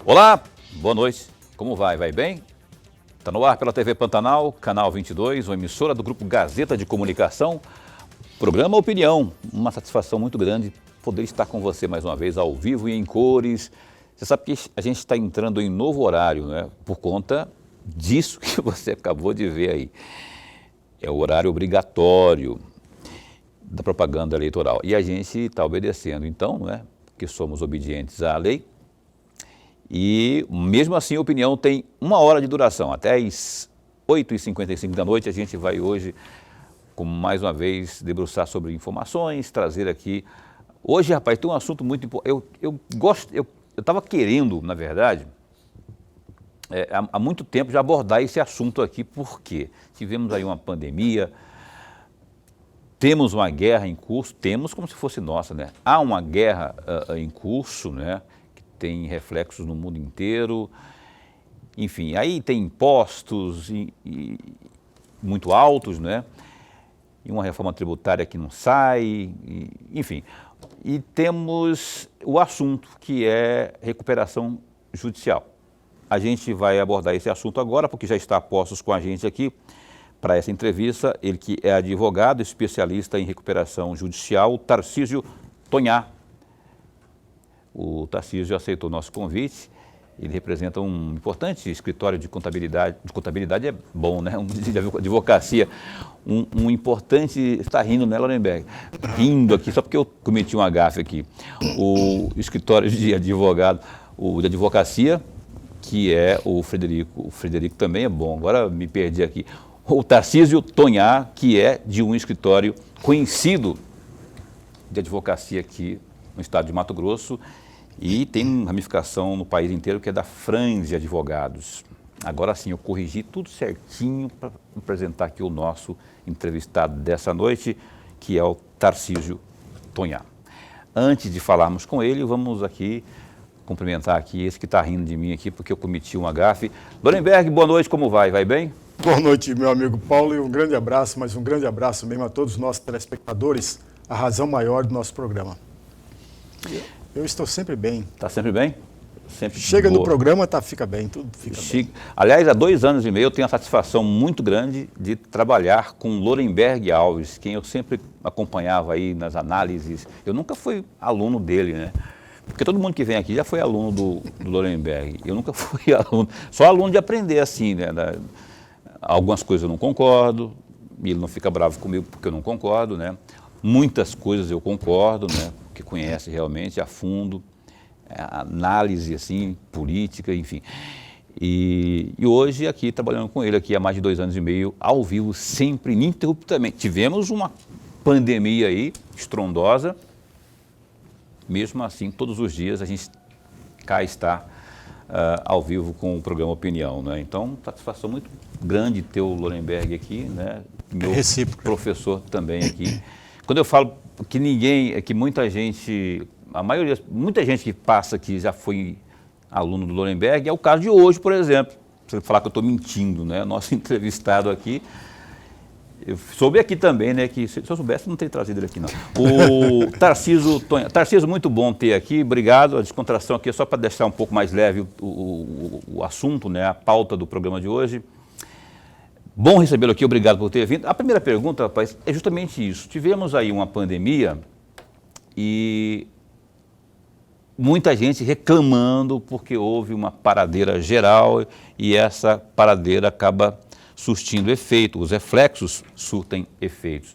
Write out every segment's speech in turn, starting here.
Olá, boa noite. Como vai? Vai bem? Está no ar pela TV Pantanal, canal 22, uma emissora do Grupo Gazeta de Comunicação. Programa Opinião. Uma satisfação muito grande poder estar com você mais uma vez, ao vivo e em cores. Você sabe que a gente está entrando em novo horário, né? Por conta disso que você acabou de ver aí. É o horário obrigatório da propaganda eleitoral. E a gente está obedecendo, então, né? Porque somos obedientes à lei. E, mesmo assim, a opinião tem 1 hora de duração. Até às 8h55 da noite, a gente vai hoje, mais uma vez, debruçar sobre informações, trazer aqui... Hoje, rapaz, tem um assunto muito importante. Eu estava querendo, na verdade, há muito tempo já abordar esse assunto aqui, porque tivemos aí uma pandemia, temos uma guerra em curso, temos como se fosse nossa, né? Há uma guerra em curso, né? Tem reflexos no mundo inteiro, enfim, aí tem impostos muito altos, né? E uma reforma tributária que não sai, enfim. E temos o assunto que é recuperação judicial. A gente vai abordar esse assunto agora, porque já está a postos com a gente aqui para essa entrevista, ele que é advogado, especialista em recuperação judicial, Tarcísio Tonhá. O Tarcísio aceitou o nosso convite, ele representa um importante escritório de contabilidade é bom, né? De advocacia, um importante, está rindo, né, Lorenberg? Rindo aqui, só porque eu cometi uma gafe aqui. O escritório de advogado, de advocacia, que é o Frederico também é bom, agora me perdi aqui. O Tarcísio Tonhá, que é de um escritório conhecido de advocacia aqui no estado de Mato Grosso, e tem ramificação no país inteiro, que é da Franze Advogados. Agora sim, eu corrigi tudo certinho para apresentar aqui o nosso entrevistado dessa noite, que é o Tarcísio Tonhá. Antes de falarmos com ele, vamos aqui cumprimentar aqui esse que está rindo de mim aqui, porque eu cometi uma gafe. Lorenberg, boa noite, como vai? Vai bem? Boa noite, meu amigo Paulo, e um grande abraço, mas um grande abraço mesmo a todos os nossos telespectadores, a razão maior do nosso programa. Eu estou sempre bem. Está sempre bem? Sempre chega boa. No programa, fica bem, tudo fica bem. Aliás, há 2 anos e meio eu tenho a satisfação muito grande de trabalhar com Lorenberg Alves, quem eu sempre acompanhava aí nas análises. Eu nunca fui aluno dele, né? Porque todo mundo que vem aqui já foi aluno do Lorenberg. Eu nunca fui aluno, só aluno de aprender assim, né? Algumas coisas eu não concordo, e ele não fica bravo comigo porque eu não concordo, né? Muitas coisas eu concordo, né? Que conhece realmente a fundo, análise assim, política, enfim. E hoje aqui, trabalhando com ele aqui há mais de 2 anos e meio, ao vivo, sempre, ininterruptamente. Tivemos uma pandemia aí, estrondosa, mesmo assim, todos os dias a gente cá está ao vivo com o programa Opinião, né? Então, satisfação muito grande ter o Lorenberg aqui, né? Meu professor também aqui. Quando eu falo que muita gente que passa aqui já foi aluno do Lorenberg, é o caso de hoje, por exemplo. Você falar que eu estou mentindo, né? Nosso entrevistado aqui, eu soube aqui também, né? Que se eu soubesse, não teria trazido ele aqui, não. O Tarcísio Tonhá. Tarcísio, muito bom ter aqui, obrigado. A descontração aqui é só para deixar um pouco mais leve o assunto, né? A pauta do programa de hoje. Bom recebê-lo aqui, obrigado por ter vindo. A primeira pergunta, rapaz, é justamente isso. Tivemos aí uma pandemia e muita gente reclamando porque houve uma paradeira geral e essa paradeira acaba surtindo efeito, os reflexos surtem efeitos.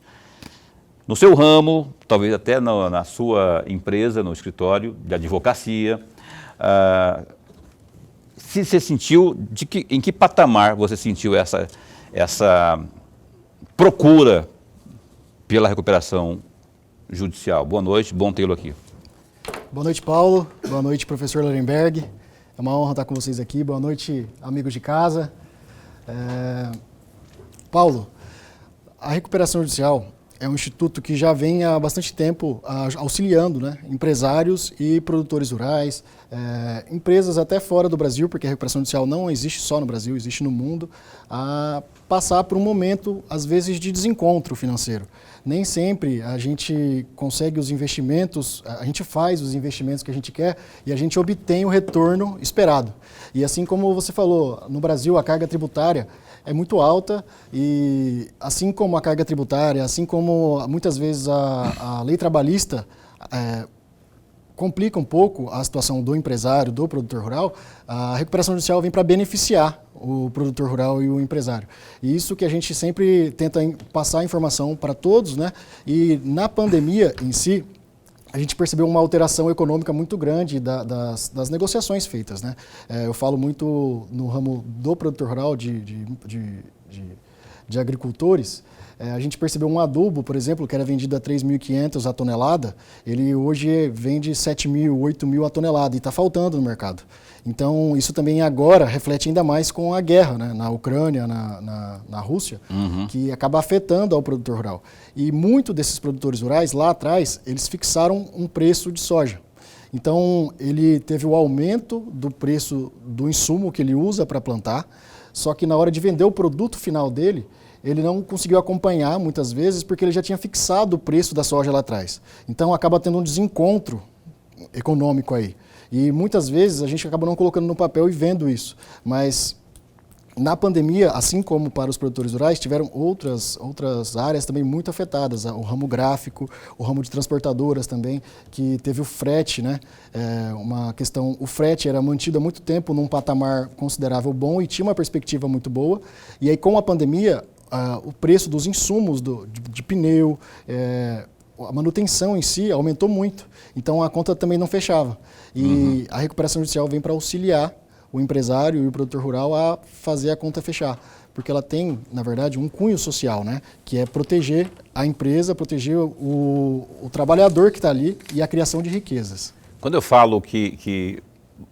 No seu ramo, talvez até na sua empresa, no escritório de advocacia, se você sentiu, em que patamar você sentiu essa procura pela recuperação judicial? Boa noite, bom tê-lo aqui. Boa noite, Paulo. Boa noite, professor Lorenberg. É uma honra estar com vocês aqui. Boa noite, amigos de casa. Paulo, a recuperação judicial, é um instituto que já vem há bastante tempo auxiliando, né, empresários e produtores rurais, empresas até fora do Brasil, porque a recuperação judicial não existe só no Brasil, existe no mundo, a passar por um momento, às vezes, de desencontro financeiro. Nem sempre a gente consegue os investimentos, a gente faz os investimentos que a gente quer e a gente obtém o retorno esperado. E assim como você falou, no Brasil a carga tributária é muito alta e assim como a carga tributária, assim como muitas vezes a lei trabalhista complica um pouco a situação do empresário, do produtor rural, a recuperação judicial vem para beneficiar o produtor rural e o empresário. E isso que a gente sempre tenta passar a informação para todos, né? E na pandemia em si, a gente percebeu uma alteração econômica muito grande das negociações feitas, né? Eu falo muito no ramo do produtor rural, de agricultores. A gente percebeu um adubo, por exemplo, que era vendido a 3.500 a tonelada, ele hoje vende 7.000, 8.000 a tonelada e está faltando no mercado. Então, isso também agora reflete ainda mais com a guerra, né, na Ucrânia, na Rússia, que acaba afetando ao produtor rural. E muitos desses produtores rurais, lá atrás, eles fixaram um preço de soja. Então, ele teve o aumento do preço do insumo que ele usa para plantar, só que na hora de vender o produto final dele, ele não conseguiu acompanhar muitas vezes porque ele já tinha fixado o preço da soja lá atrás. Então acaba tendo um desencontro econômico aí. E muitas vezes a gente acaba não colocando no papel e vendo isso. Mas na pandemia, assim como para os produtores rurais, tiveram outras áreas também muito afetadas. O ramo gráfico, o ramo de transportadoras também, que teve o frete, né? Uma questão, o frete era mantido há muito tempo num patamar considerável bom e tinha uma perspectiva muito boa. E aí com a pandemia, o preço dos insumos de pneu, a manutenção em si aumentou muito. Então a conta também não fechava. E a recuperação judicial vem para auxiliar o empresário e o produtor rural a fazer a conta fechar. Porque ela tem, na verdade, um cunho social, né? Que é proteger a empresa, proteger o trabalhador que está ali e a criação de riquezas. Quando eu falo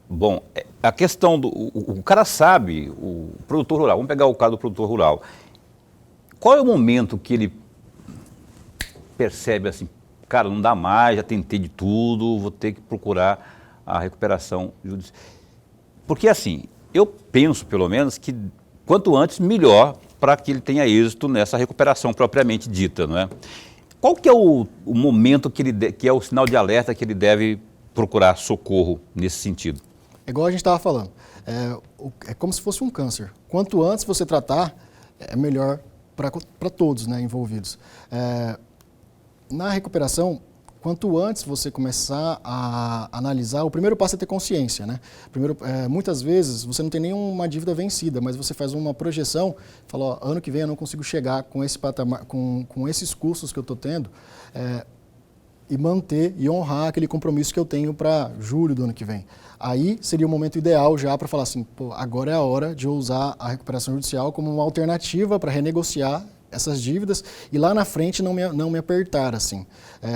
bom, a questão o cara sabe, o produtor rural, vamos pegar o caso do produtor rural. Qual é o momento que ele percebe assim, cara, não dá mais, já tentei de tudo, vou ter que procurar a recuperação judicial? Porque assim, eu penso pelo menos que quanto antes melhor para que ele tenha êxito nessa recuperação propriamente dita, não é? Qual que é o momento que é o sinal de alerta que ele deve procurar socorro nesse sentido? É igual a gente estava falando, é como se fosse um câncer. Quanto antes você tratar, é melhor para todos, né, envolvidos. Na recuperação, quanto antes você começar a analisar, o primeiro passo é ter consciência, né? Muitas vezes você não tem nenhuma dívida vencida, mas você faz uma projeção, fala, ó, ano que vem eu não consigo chegar com esse patamar, com esses custos que eu estou tendo, e manter e honrar aquele compromisso que eu tenho para julho do ano que vem. Aí seria o momento ideal já para falar assim, pô, agora é a hora de eu usar a recuperação judicial como uma alternativa para renegociar essas dívidas e lá na frente não me apertar assim.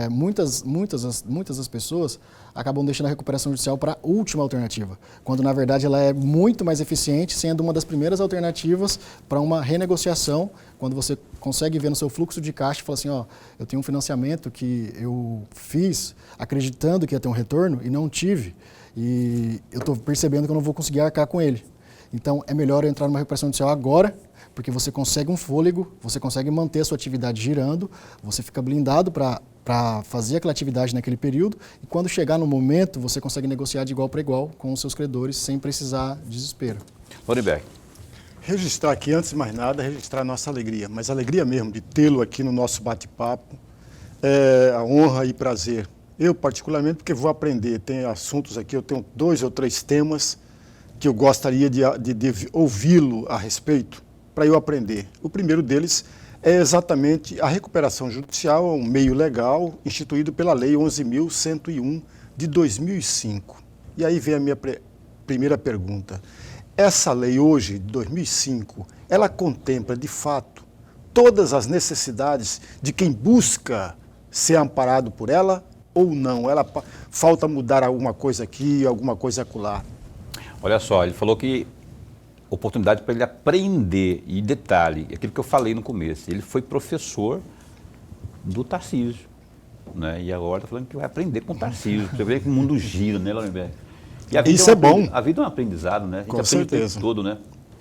Muitas das pessoas acabam deixando a recuperação judicial para a última alternativa, quando na verdade ela é muito mais eficiente, sendo uma das primeiras alternativas para uma renegociação, quando você consegue ver no seu fluxo de caixa e fala assim, ó, eu tenho um financiamento que eu fiz acreditando que ia ter um retorno e não tive, e eu estou percebendo que eu não vou conseguir arcar com ele. Então é melhor eu entrar numa recuperação judicial agora, porque você consegue um fôlego, você consegue manter a sua atividade girando, você fica blindado para fazer aquela atividade naquele período e quando chegar no momento você consegue negociar de igual para igual com os seus credores sem precisar de desespero. Lorenberg. Registrar aqui, antes de mais nada, registrar a nossa alegria, mas a alegria mesmo de tê-lo aqui no nosso bate-papo, a honra e prazer. Eu particularmente, porque vou aprender, tem assuntos aqui, eu tenho 2 ou 3 temas que eu gostaria de ouvi-lo a respeito, para eu aprender. O primeiro deles é exatamente a recuperação judicial, um meio legal instituído pela Lei 11.101 de 2005. E aí vem a minha primeira pergunta. Essa lei hoje, de 2005, ela contempla de fato todas as necessidades de quem busca ser amparado por ela ou não? Falta mudar alguma coisa aqui, alguma coisa acolá? Olha só, ele falou que oportunidade para ele aprender, e detalhe, aquilo que eu falei no começo, ele foi professor do Tarcísio, né? E agora está falando que vai aprender com o Tarcísio. Você vê que o mundo gira, né, Lorenberg? E a vida Isso é bom. A vida é um aprendizado, né? A gente Com aprende o tempo certeza. todo, né?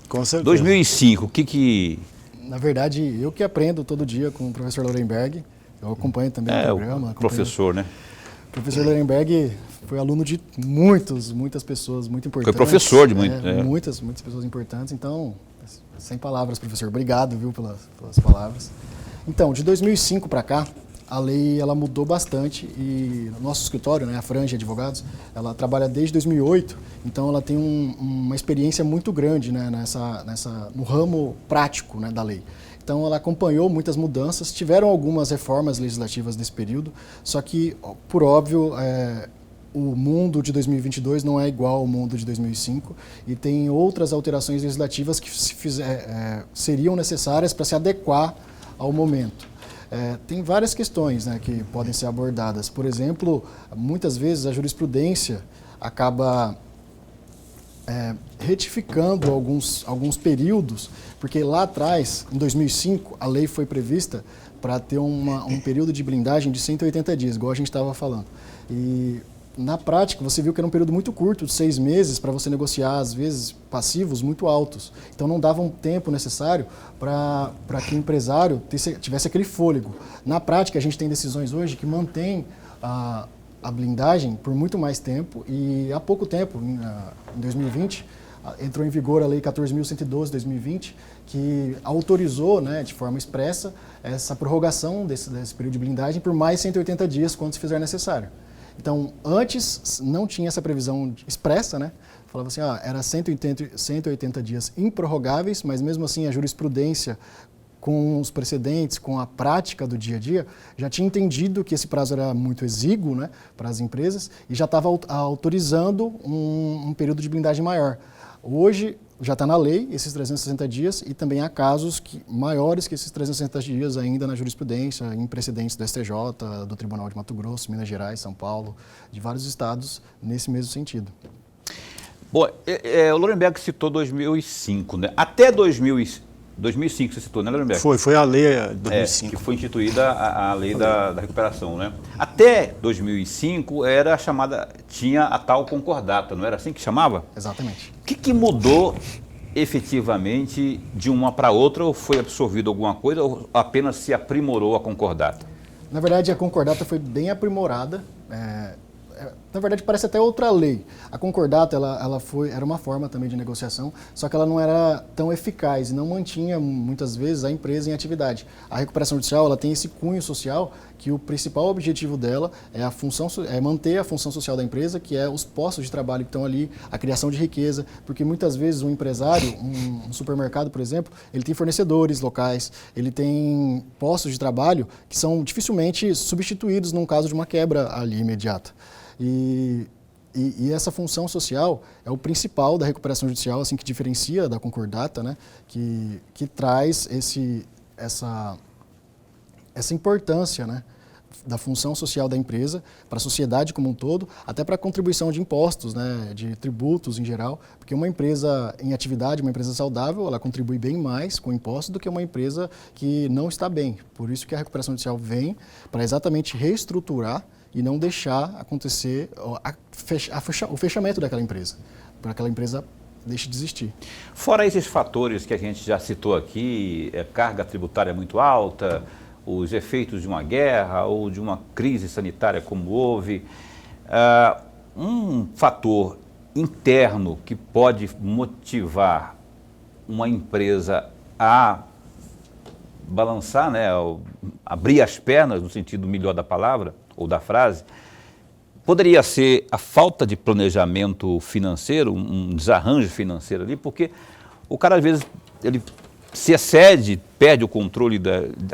Com certeza. 2005, o que... Na verdade, eu que aprendo todo dia com o professor Lorenberg. Eu acompanho também o programa. o professor, né? O professor Lorenberg foi aluno de muitas pessoas muito importantes. Foi professor de muitas pessoas importantes. Então, sem palavras, professor. Obrigado, viu, pelas palavras. Então, de 2005 para cá, a lei ela mudou bastante e o nosso escritório, né, a Franja Advogados, ela trabalha desde 2008, então ela tem uma experiência muito grande, né, no ramo prático, né, da lei. Então ela acompanhou muitas mudanças, tiveram algumas reformas legislativas nesse período, só que, por óbvio, o mundo de 2022 não é igual ao mundo de 2005 e tem outras alterações legislativas que seriam necessárias para se adequar ao momento. Tem várias questões, né, que podem ser abordadas. Por exemplo, muitas vezes a jurisprudência acaba retificando alguns períodos, porque lá atrás, em 2005, a lei foi prevista para ter um período de blindagem de 180 dias, igual a gente estava falando. E na prática, você viu que era um período muito curto, de 6 meses, para você negociar, às vezes, passivos muito altos. Então, não dava um tempo necessário para que o empresário tivesse aquele fôlego. Na prática, a gente tem decisões hoje que mantêm a blindagem por muito mais tempo e há pouco tempo, em 2020, entrou em vigor a Lei 14.112 de 2020, que autorizou, né, de forma expressa essa prorrogação desse período de blindagem por mais 180 dias, quando se fizer necessário. Então, antes não tinha essa previsão expressa, né? Falava assim, era 180 dias improrrogáveis, mas mesmo assim a jurisprudência, com os precedentes, com a prática do dia a dia, já tinha entendido que esse prazo era muito exíguo, né, para as empresas e já estava autorizando um período de blindagem maior. Hoje já está na lei esses 360 dias e também há casos maiores que esses 360 dias ainda na jurisprudência, em precedentes do STJ, do Tribunal de Mato Grosso, Minas Gerais, São Paulo, de vários estados nesse mesmo sentido. Bom, o Lorenberg citou 2005, né? Até 2005 você citou, né, Lorenberg? Foi a lei 2005. Que foi instituída a lei da recuperação, né? Até 2005 tinha a tal concordata, não era assim que chamava? Exatamente. O que mudou efetivamente de uma para outra, ou foi absorvido alguma coisa, ou apenas se aprimorou a concordata? Na verdade, a concordata foi bem aprimorada. Na verdade, parece até outra lei. A concordata era uma forma também de negociação, só que ela não era tão eficaz e não mantinha, muitas vezes, a empresa em atividade. A recuperação judicial ela tem esse cunho social que o principal objetivo dela é manter a função social da empresa, que é os postos de trabalho que estão ali, a criação de riqueza, porque muitas vezes um empresário, um supermercado, por exemplo, ele tem fornecedores locais, ele tem postos de trabalho que são dificilmente substituídos num caso de uma quebra ali imediata. E essa função social é o principal da recuperação judicial, assim, que diferencia da concordata, né, que traz essa importância, né, da função social da empresa para a sociedade como um todo, até para a contribuição de impostos, né, de tributos em geral, porque uma empresa em atividade, uma empresa saudável, ela contribui bem mais com impostos do que uma empresa que não está bem. Por isso que a recuperação judicial vem para exatamente reestruturar e não deixar acontecer o fechamento daquela empresa, para que aquela empresa deixe de existir. Fora esses fatores que a gente já citou aqui, carga tributária muito alta, os efeitos de uma guerra ou de uma crise sanitária como houve, um fator interno que pode motivar uma empresa a balançar, né, abrir as pernas no sentido melhor da palavra, ou da frase, poderia ser a falta de planejamento financeiro, um desarranjo financeiro ali, porque o cara às vezes ele se excede, perde o controle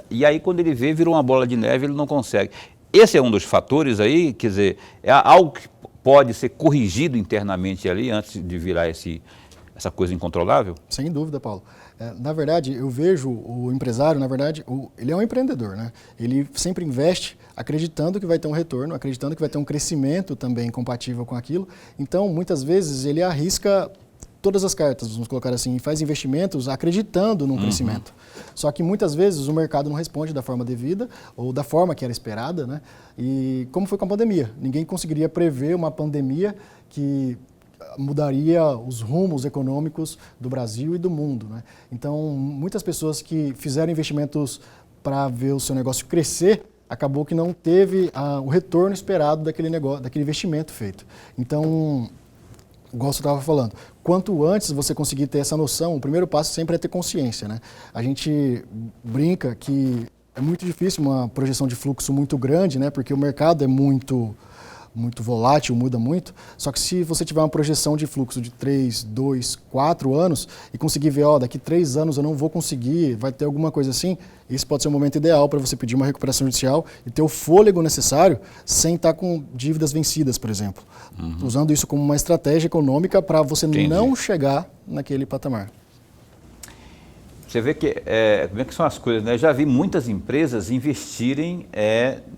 e aí quando ele vê, vira uma bola de neve, ele não consegue. Esse é um dos fatores aí, quer dizer, é algo que pode ser corrigido internamente ali antes de virar essa coisa incontrolável? Sem dúvida, Paulo. Na verdade, eu vejo o empresário, na verdade, ele é um empreendedor, né? Ele sempre investe acreditando que vai ter um retorno, acreditando que vai ter um crescimento também compatível com aquilo. Então, muitas vezes, ele arrisca todas as cartas, vamos colocar assim, e faz investimentos acreditando num crescimento. Só que muitas vezes o mercado não responde da forma devida ou da forma que era esperada, né? E como foi com a pandemia? Ninguém conseguiria prever uma pandemia que mudaria os rumos econômicos do Brasil e do mundo, né? Então, muitas pessoas que fizeram investimentos para ver o seu negócio crescer, acabou que não teve o retorno esperado daquele negócio, daquele investimento feito. Então, igual você estava falando, quanto antes você conseguir ter essa noção, o primeiro passo sempre é ter consciência, né? A gente brinca que é muito difícil uma projeção de fluxo muito grande, né? Porque o mercado é muito volátil, muda muito. Só que se você tiver uma projeção de fluxo de 3, 2, 4 anos e conseguir ver, daqui 3 anos eu não vou conseguir, vai ter alguma coisa assim, esse pode ser o momento ideal para você pedir uma recuperação judicial e ter o fôlego necessário sem estar com dívidas vencidas, por exemplo. Usando isso como uma estratégia econômica para você não chegar naquele patamar. Você vê que, como é que são as coisas, né? Eu já vi muitas empresas investirem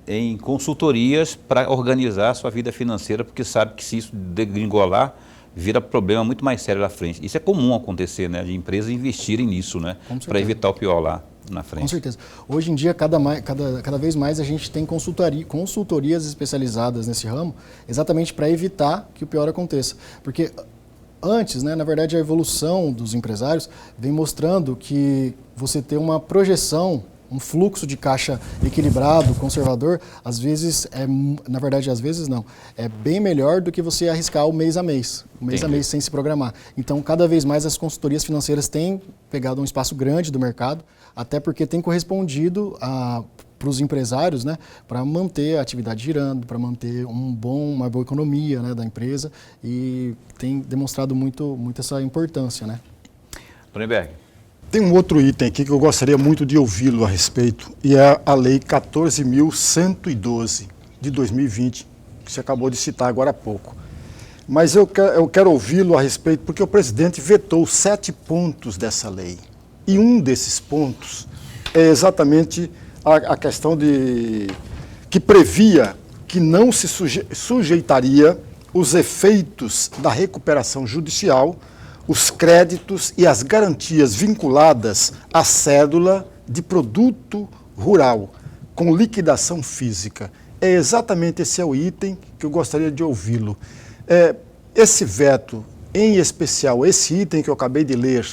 em consultorias para organizar a sua vida financeira, porque sabe que se isso degringolar, vira problema muito mais sério lá frente. Isso é comum acontecer, né? De empresas investirem nisso, né? Para evitar o pior lá na frente. Com certeza. Hoje em dia, cada vez mais a gente tem consultorias especializadas nesse ramo, exatamente para evitar que o pior aconteça. Porque antes, né, na verdade, a evolução dos empresários vem mostrando que você ter uma projeção, um fluxo de caixa equilibrado, conservador, às vezes às vezes não, é bem melhor do que você arriscar o mês a mês sem se programar. Então, cada vez mais as consultorias financeiras têm pegado um espaço grande do mercado, até porque tem correspondido para os empresários, né, para manter a atividade girando, para manter uma boa economia, né, da empresa, e tem demonstrado muito essa importância, né? Lorenberg. Tem um outro item aqui que eu gostaria muito de ouvi-lo a respeito, e é a Lei 14.112 de 2020, que você acabou de citar agora há pouco. Mas eu quero ouvi-lo a respeito porque o presidente vetou 7 pontos dessa lei. E um desses pontos é exatamente a questão que previa que não se sujeitaria os efeitos da recuperação judicial, os créditos e as garantias vinculadas à cédula de produto rural com liquidação física. É exatamente esse é o item que eu gostaria de ouvi-lo. Esse veto, em especial esse item que eu acabei de ler,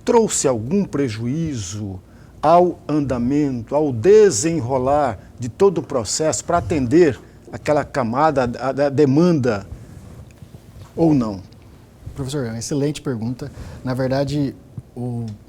trouxe algum prejuízo ao andamento, ao desenrolar de todo o processo para atender aquela camada da demanda ou não? Professor, é uma excelente pergunta. Na verdade,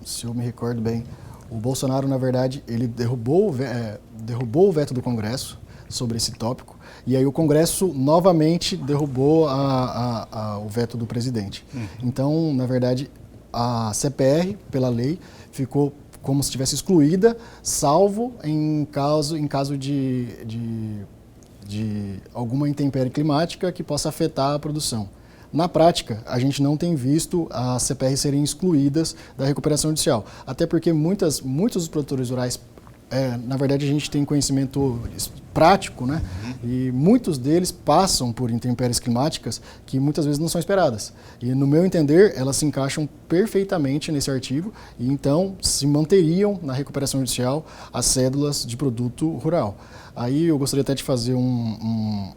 se eu me recordo bem, o Bolsonaro, na verdade, ele derrubou o veto do Congresso sobre esse tópico, e aí o Congresso novamente derrubou o veto do presidente. Então, na verdade, a CPR, pela lei, ficou como se estivesse excluída, salvo em caso de alguma intempérie climática que possa afetar a produção. Na prática, a gente não tem visto as CPR serem excluídas da recuperação judicial, até porque muitos dos produtores rurais, na verdade, a gente tem conhecimento prático, né? E muitos deles passam por intempéries climáticas que muitas vezes não são esperadas. E, no meu entender, elas se encaixam perfeitamente nesse artigo e, então, se manteriam na recuperação judicial as cédulas de produto rural. Aí eu gostaria até de fazer um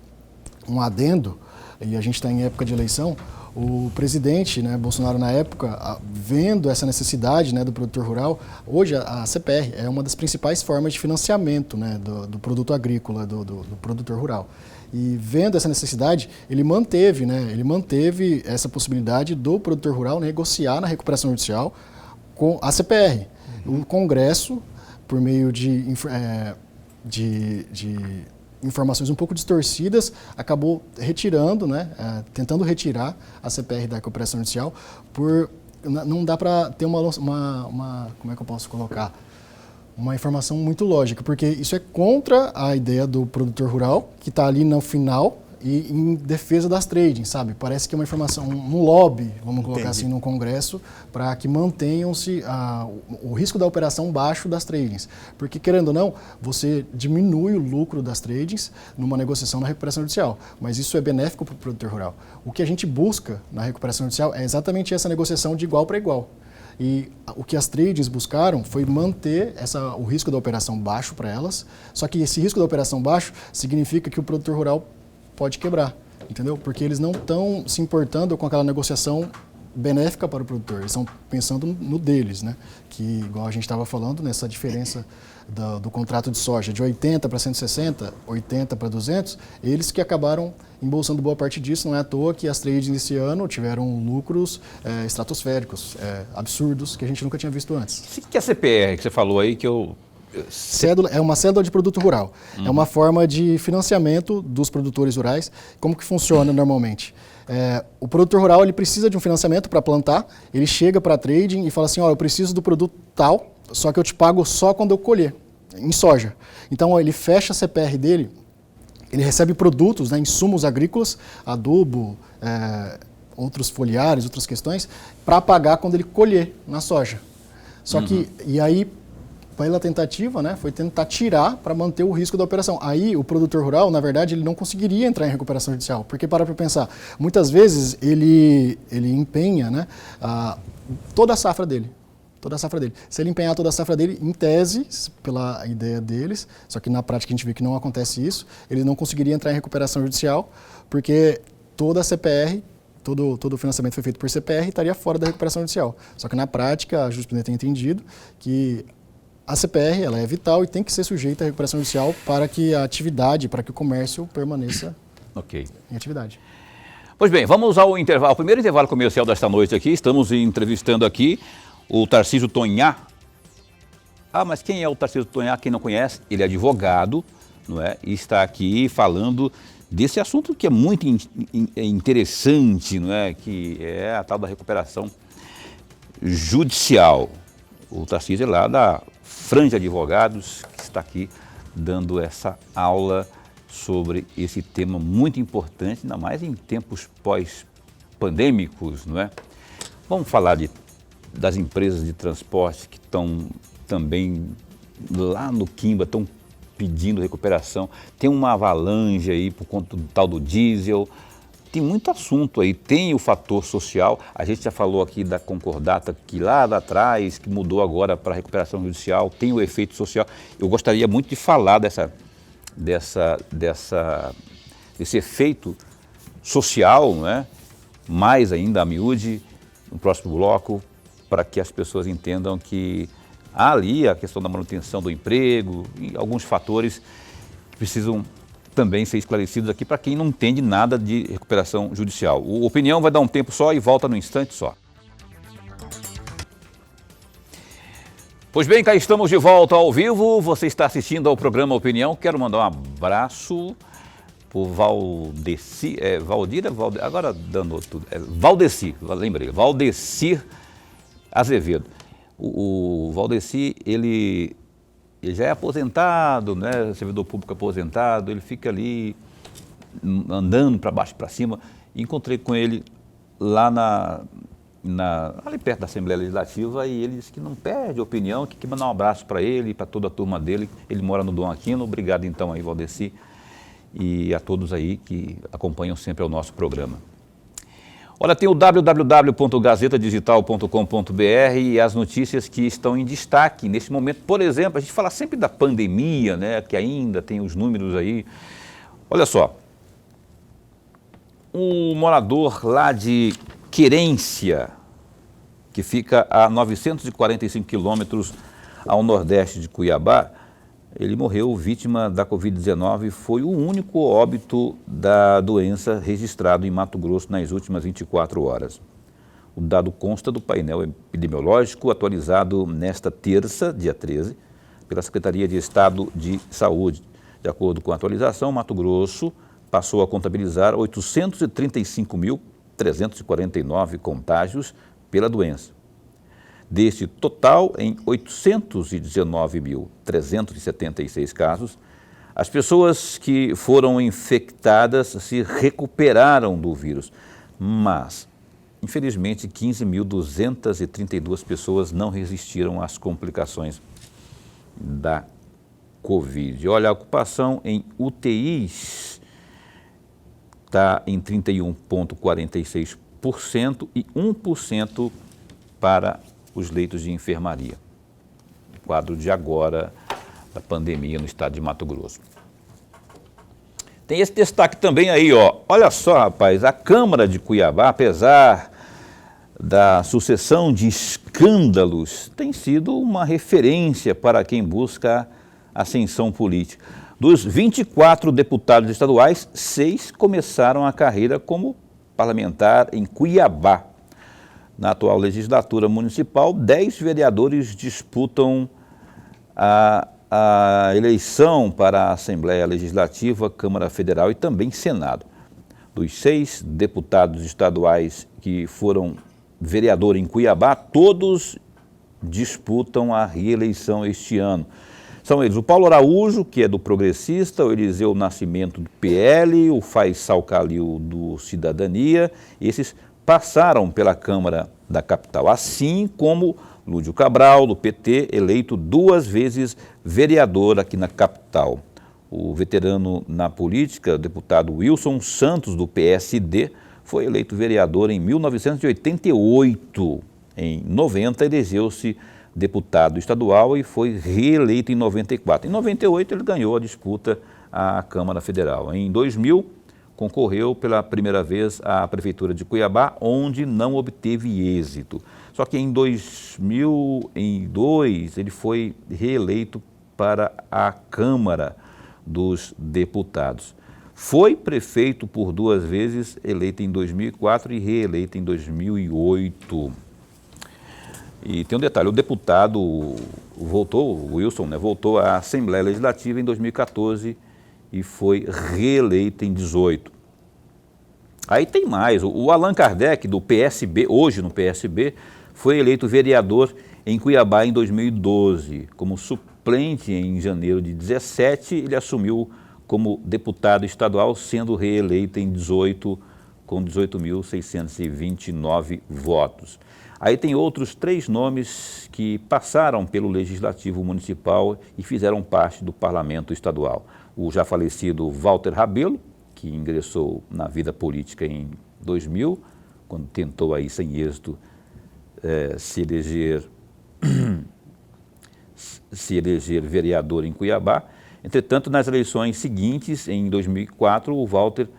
adendo, e a gente está em época de eleição. O presidente, né, Bolsonaro, na época, vendo essa necessidade, né, do produtor rural, hoje a CPR é uma das principais formas de financiamento, né, do produto agrícola, do produtor rural. E vendo essa necessidade, ele manteve essa possibilidade do produtor rural negociar na recuperação judicial com a CPR. O Congresso, por meio de informações um pouco distorcidas, acabou retirando, né, tentando retirar a CPR da recuperação judicial, não dá para ter como é que eu posso colocar? Uma informação muito lógica, porque isso é contra a ideia do produtor rural, que está ali no final, e em defesa das tradings, sabe? Parece que é uma informação, um lobby, vamos colocar assim, no Congresso, para que mantenham-se o risco da operação baixo das tradings. Porque, querendo ou não, você diminui o lucro das tradings numa negociação na recuperação judicial, mas isso é benéfico para o produtor rural. O que a gente busca na recuperação judicial é exatamente essa negociação de igual para igual. E o que as tradings buscaram foi manter o risco da operação baixo para elas, só que esse risco da operação baixo significa que o produtor rural pode quebrar, entendeu? Porque eles não estão se importando com aquela negociação benéfica para o produtor, eles estão pensando no deles, né? Que, igual a gente estava falando, nessa diferença do contrato de soja de 80 para 160, 80 para 200, eles que acabaram embolsando boa parte disso. Não é à toa que as trades nesse ano tiveram lucros estratosféricos, absurdos, que a gente nunca tinha visto antes. O que é a CPR que você falou aí que eu... Cédula, é uma cédula de produto rural. É uma forma de financiamento dos produtores rurais. Como que funciona normalmente? O produtor rural ele precisa de um financiamento para plantar, ele chega para a trading e fala assim, eu preciso do produto tal, só que eu te pago só quando eu colher, em soja. Então ele fecha a CPR dele, ele recebe produtos, né, insumos agrícolas, adubo, outros foliares, outras questões, para pagar quando ele colher na soja. Só que, e aí, pela tentativa, né, foi tentar tirar para manter o risco da operação. Aí o produtor rural, na verdade, ele não conseguiria entrar em recuperação judicial, porque para pensar, muitas vezes ele empenha, né, toda a safra dele. Se ele empenhar toda a safra dele, em tese, pela ideia deles, só que na prática a gente vê que não acontece isso, ele não conseguiria entrar em recuperação judicial, porque toda a CPR, todo o financiamento foi feito por CPR e estaria fora da recuperação judicial. Só que na prática, a jurisprudência tem entendido que a CPR ela é vital e tem que ser sujeita à recuperação judicial para que a atividade, para que o comércio permaneça em atividade. Pois bem, vamos ao intervalo, ao primeiro intervalo comercial desta noite aqui. Estamos entrevistando aqui o Tarcísio Tonhá. Mas quem é o Tarcísio Tonhá? Quem não conhece, ele é advogado, não é? E está aqui falando desse assunto que é muito interessante, não é? Que é a tal da recuperação judicial. O Tarcísio é lá da Franja Advogados, que está aqui dando essa aula sobre esse tema muito importante, ainda mais em tempos pós-pandêmicos, não é? Vamos falar das empresas de transporte que estão também lá no Quimba, estão pedindo recuperação. Tem uma avalanche aí por conta do tal do diesel. Tem muito assunto aí, tem o fator social, a gente já falou aqui da concordata que lá atrás, que mudou agora para a recuperação judicial, tem o efeito social. Eu gostaria muito de falar desse efeito social, não é? Mais ainda a miúde, no próximo bloco, para que as pessoas entendam que há ali a questão da manutenção do emprego e alguns fatores que precisam também ser esclarecidos aqui para quem não entende nada de recuperação judicial. O Opinião vai dar um tempo só e volta no instante só. Pois bem, cá estamos de volta ao vivo. Você está assistindo ao programa Opinião. Quero mandar um abraço para o Valdeci, agora dando tudo, Valdeci, lembrei, Valdecir Azevedo. O Valdeci, ele já é aposentado, né, servidor público aposentado, ele fica ali andando para baixo e para cima. Encontrei com ele lá ali perto da Assembleia Legislativa e ele disse que não perde opinião, que mandar um abraço para ele e para toda a turma dele. Ele mora no Dom Aquino. Obrigado então aí, Valdeci, e a todos aí que acompanham sempre o nosso programa. Olha, tem o www.gazetadigital.com.br e as notícias que estão em destaque nesse momento. Por exemplo, a gente fala sempre da pandemia, né, que ainda tem os números aí. Olha só, um morador lá de Querência, que fica a 945 quilômetros ao nordeste de Cuiabá, ele morreu vítima da Covid-19, foi o único óbito da doença registrado em Mato Grosso nas últimas 24 horas. O dado consta do painel epidemiológico atualizado nesta terça, dia 13, pela Secretaria de Estado de Saúde. De acordo com a atualização, Mato Grosso passou a contabilizar 835.349 contágios pela doença. Deste total, em 819.376 casos, As pessoas que foram infectadas se recuperaram do vírus, mas, infelizmente, 15.232 pessoas não resistiram às complicações da Covid. Olha, a ocupação em UTIs está em 31,46% e 1% para os leitos de enfermaria. Quadro de agora da pandemia no estado de Mato Grosso. Tem esse destaque também aí, ó. Olha só, rapaz, a Câmara de Cuiabá, apesar da sucessão de escândalos, tem sido uma referência para quem busca ascensão política. Dos 24 deputados estaduais, 6 começaram a carreira como parlamentar em Cuiabá. Na atual legislatura municipal, 10 vereadores disputam a eleição para a Assembleia Legislativa, Câmara Federal e também Senado. Dos 6 deputados estaduais que foram vereador em Cuiabá, todos disputam a reeleição este ano. São eles o Paulo Araújo, que é do Progressista, o Eliseu Nascimento do PL, o Faisal Calil do Cidadania. Esses passaram pela Câmara da capital, assim como Lúdio Cabral, do PT, eleito 2 vezes vereador aqui na capital. O veterano na política, o deputado Wilson Santos, do PSD, foi eleito vereador em 1988. Em 90, elegeu-se deputado estadual e foi reeleito em 94. Em 98, ele ganhou a disputa à Câmara Federal. Em 2000, concorreu pela primeira vez à Prefeitura de Cuiabá, onde não obteve êxito. Só que em 2002, ele foi reeleito para a Câmara dos Deputados. Foi prefeito por 2 vezes, eleito em 2004 e reeleito em 2008. E tem um detalhe, o deputado voltou, o Wilson, né, voltou à Assembleia Legislativa em 2014 e foi reeleito em 2018. Aí tem mais, o Allan Kardec, do PSB, hoje no PSB, foi eleito vereador em Cuiabá em 2012. Como suplente em janeiro de 2017, ele assumiu como deputado estadual, sendo reeleito em 2018 com 18.629 votos. Aí tem outros 3 nomes que passaram pelo Legislativo Municipal e fizeram parte do Parlamento Estadual. O já falecido Walter Rabelo, que ingressou na vida política em 2000, quando tentou aí sem êxito se eleger vereador em Cuiabá. Entretanto, nas eleições seguintes, em 2004, o Walter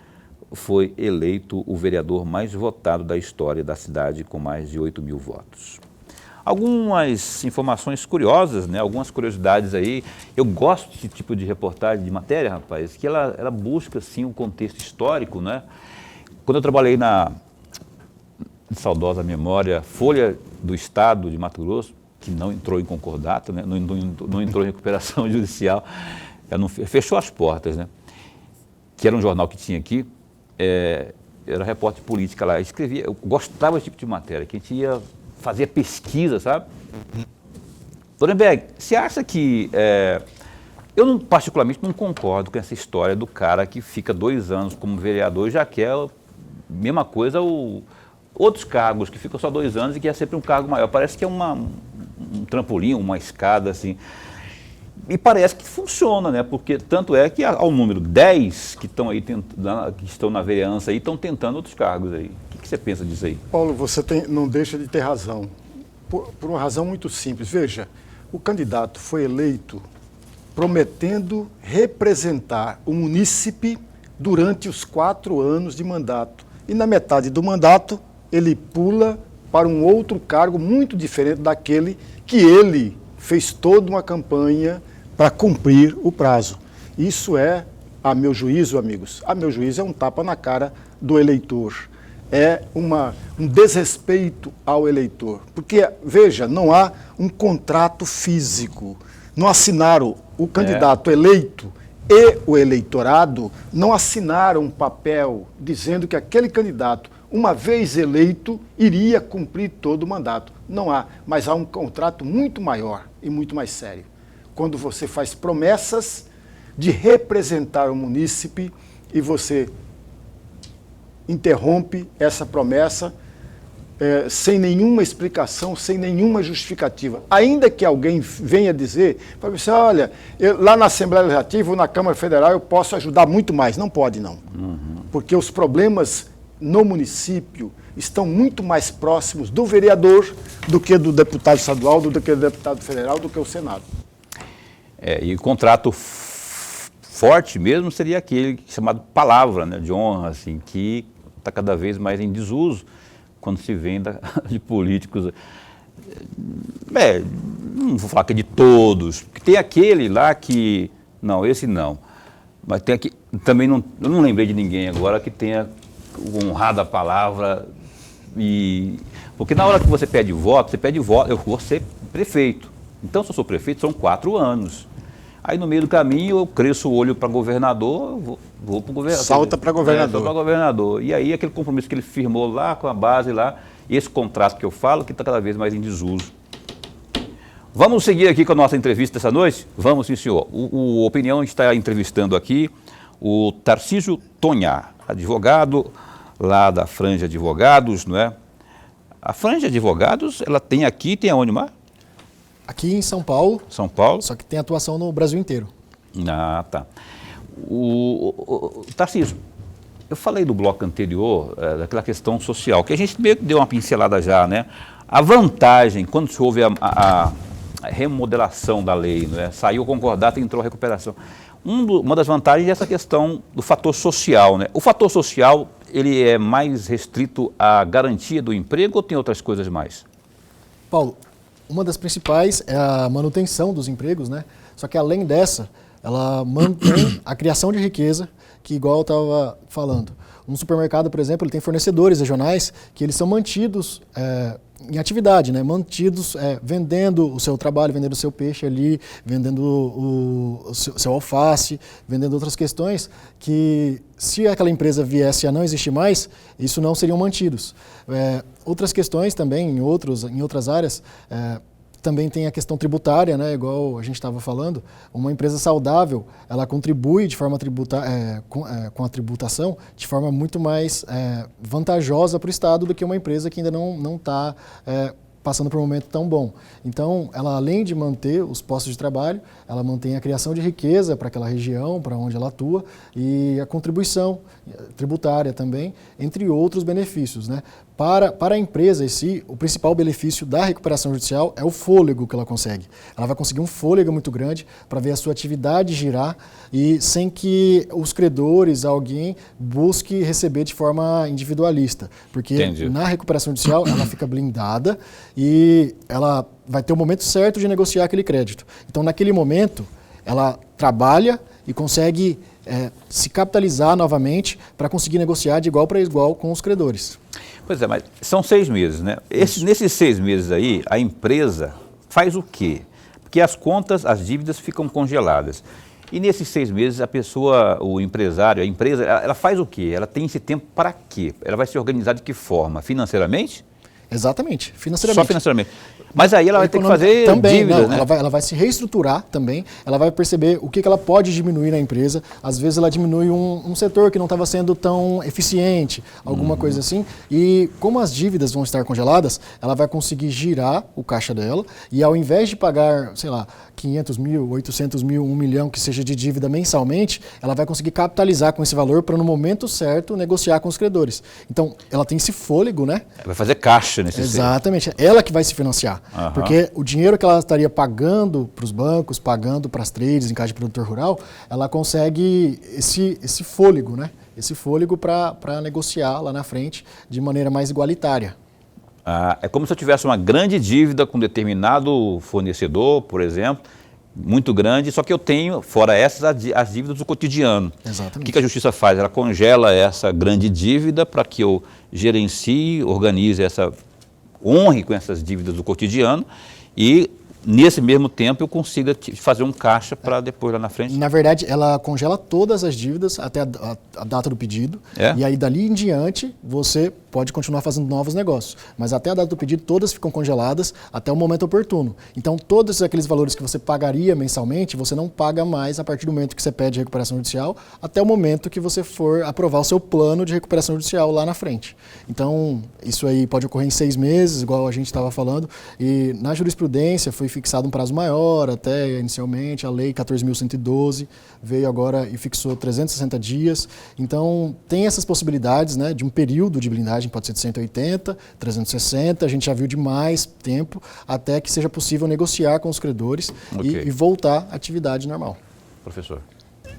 foi eleito o vereador mais votado da história da cidade, com mais de 8.000 votos. Algumas informações curiosas, né? Algumas curiosidades aí. Eu gosto desse tipo de reportagem, de matéria, rapaz, que ela busca, assim, um contexto histórico, né? Quando eu trabalhei na saudosa memória Folha do Estado de Mato Grosso, que não entrou em concordato, né? Não entrou em recuperação judicial, fechou as portas, né? Que era um jornal que tinha aqui, era repórter de política lá, eu gostava desse tipo de matéria, que a gente ia fazer pesquisa, sabe? Lorenberg, você acha que... eu particularmente não concordo com essa história do cara que fica 2 anos como vereador e já quer a mesma coisa, outros cargos que ficam só 2 anos e que é sempre um cargo maior. Parece que é um trampolim, uma escada, assim. E parece que funciona, né? Porque tanto é que ao número 10 que estão aí, que estão na vereança aí, estão tentando outros cargos aí. O que você pensa disso aí? Paulo, você não deixa de ter razão. Por uma razão muito simples. Veja, o candidato foi eleito prometendo representar o munícipe durante os 4 anos de mandato. E na metade do mandato, ele pula para um outro cargo muito diferente daquele que ele fez toda uma campanha para cumprir o prazo. Isso é, a meu juízo, amigos, a meu juízo é um tapa na cara do eleitor. É um desrespeito ao eleitor. Porque, veja, não há um contrato físico. Não assinaram o candidato eleito e o eleitorado, não assinaram um papel dizendo que aquele candidato, uma vez eleito, iria cumprir todo o mandato. Não há, mas há um contrato muito maior e muito mais sério. Quando você faz promessas de representar o munícipe e você interrompe essa promessa sem nenhuma explicação, sem nenhuma justificativa. Ainda que alguém venha dizer, para você, olha, lá na Assembleia Legislativa ou na Câmara Federal eu posso ajudar muito mais. Não pode, não. Porque os problemas no município estão muito mais próximos do vereador do que do deputado estadual, do que do deputado federal, do que o Senado. E o contrato forte mesmo seria aquele chamado palavra, né, de honra, assim, que está cada vez mais em desuso quando se vem de políticos. Não vou falar que é de todos, porque tem aquele lá que, não, esse não, mas tem aqui, também eu não lembrei de ninguém agora que tenha honrado a palavra, porque na hora que você pede voto, eu vou ser prefeito, então se eu sou prefeito são 4 anos. Aí no meio do caminho eu cresço o olho para governador, vou para o governador. Salta para governador. Salta para governador. E aí aquele compromisso que ele firmou lá com a base lá, esse contrato que eu falo, que está cada vez mais em desuso. Vamos seguir aqui com a nossa entrevista dessa noite? Vamos, sim, senhor. O Opinião está entrevistando aqui o Tarcísio Tonhá, advogado lá da Franja Advogados, não é? A Franja Advogados, ela tem aqui, tem aonde mais? Aqui em São Paulo. São Paulo. Só que tem atuação no Brasil inteiro. Ah, tá. Tarcísio, eu falei do bloco anterior, daquela questão social, que a gente meio que deu uma pincelada já, né? A vantagem, quando se houve a remodelação da lei, né? Saiu o concordata e entrou a recuperação. Uma das vantagens é essa questão do fator social, né? O fator social, ele é mais restrito à garantia do emprego ou tem outras coisas mais? Paulo, uma das principais é a manutenção dos empregos, né? Só que além dessa, ela mantém a criação de riqueza, que igual eu estava falando. Um supermercado, por exemplo, ele tem fornecedores regionais que eles são mantidos em atividade, né? Mantidos vendendo o seu trabalho, vendendo o seu peixe ali, vendendo o seu alface, vendendo outras questões que, se aquela empresa viesse a não existir mais, isso não seriam mantidos. Outras questões também, em outras áreas, também tem a questão tributária, né? Igual a gente estava falando, uma empresa saudável, ela contribui de forma com a tributação de forma muito mais vantajosa para o Estado do que uma empresa que ainda não está passando por um momento tão bom. Então, ela além de manter os postos de trabalho, ela mantém a criação de riqueza para aquela região, para onde ela atua, e a contribuição tributária também, entre outros benefícios, né? Para a empresa em si, o principal benefício da recuperação judicial é o fôlego que ela consegue. Ela vai conseguir um fôlego muito grande para ver a sua atividade girar e sem que os credores, alguém, busque receber de forma individualista. Porque Entendi. Na recuperação judicial ela fica blindada e ela vai ter o momento certo de negociar aquele crédito. Então, naquele momento, ela trabalha e consegue se capitalizar novamente para conseguir negociar de igual para igual com os credores. Pois é, mas são 6 meses, né? Nesses 6 meses aí, a empresa faz o quê? Porque as contas, as dívidas ficam congeladas. E nesses 6 meses, a pessoa, o empresário, a empresa, ela faz o quê? Ela tem esse tempo para quê? Ela vai se organizar de que forma? Financeiramente? Exatamente, financeiramente. Só financeiramente. Mas aí ela vai ter que fazer também, dívidas, não, né? ela vai se reestruturar também, ela vai perceber o que ela pode diminuir na empresa. Às vezes ela diminui um setor que não estava sendo tão eficiente, alguma coisa assim. E como as dívidas vão estar congeladas, ela vai conseguir girar o caixa dela e ao invés de pagar, sei lá, 500 mil, 800 mil, 1 milhão que seja de dívida mensalmente, ela vai conseguir capitalizar com esse valor para no momento certo negociar com os credores. Então ela tem esse fôlego, né? Vai fazer caixa nesse Exatamente, ela que vai se financiar. Aham. Porque o dinheiro que ela estaria pagando para os bancos, pagando para as trades em casa de produtor rural, ela consegue esse fôlego, né? Esse fôlego para negociar lá na frente de maneira mais igualitária. É como se eu tivesse uma grande dívida com determinado fornecedor, por exemplo, muito grande, só que eu tenho, fora essas, as dívidas do cotidiano. Exatamente. O que a Justiça faz? Ela congela essa grande dívida para que eu gerencie, organize honre com essas dívidas do cotidiano e, nesse mesmo tempo, eu consiga fazer um caixa para depois lá na frente. Na verdade, ela congela todas as dívidas até a data do pedido. E aí, dali em diante, você pode continuar fazendo novos negócios, mas até a data do pedido todas ficam congeladas até o momento oportuno. Então todos aqueles valores que você pagaria mensalmente, você não paga mais a partir do momento que você pede recuperação judicial, até o momento que você for aprovar o seu plano de recuperação judicial lá na frente. Então isso aí pode ocorrer em 6 meses, igual a gente estava falando, e na jurisprudência foi fixado um prazo maior, até inicialmente a lei 14.112 veio agora e fixou 360 dias. Então tem essas possibilidades, né, de um período de blindagem, pode ser de 180, 360, a gente já viu de mais tempo, até que seja possível negociar com os credores e voltar à atividade normal. Professor.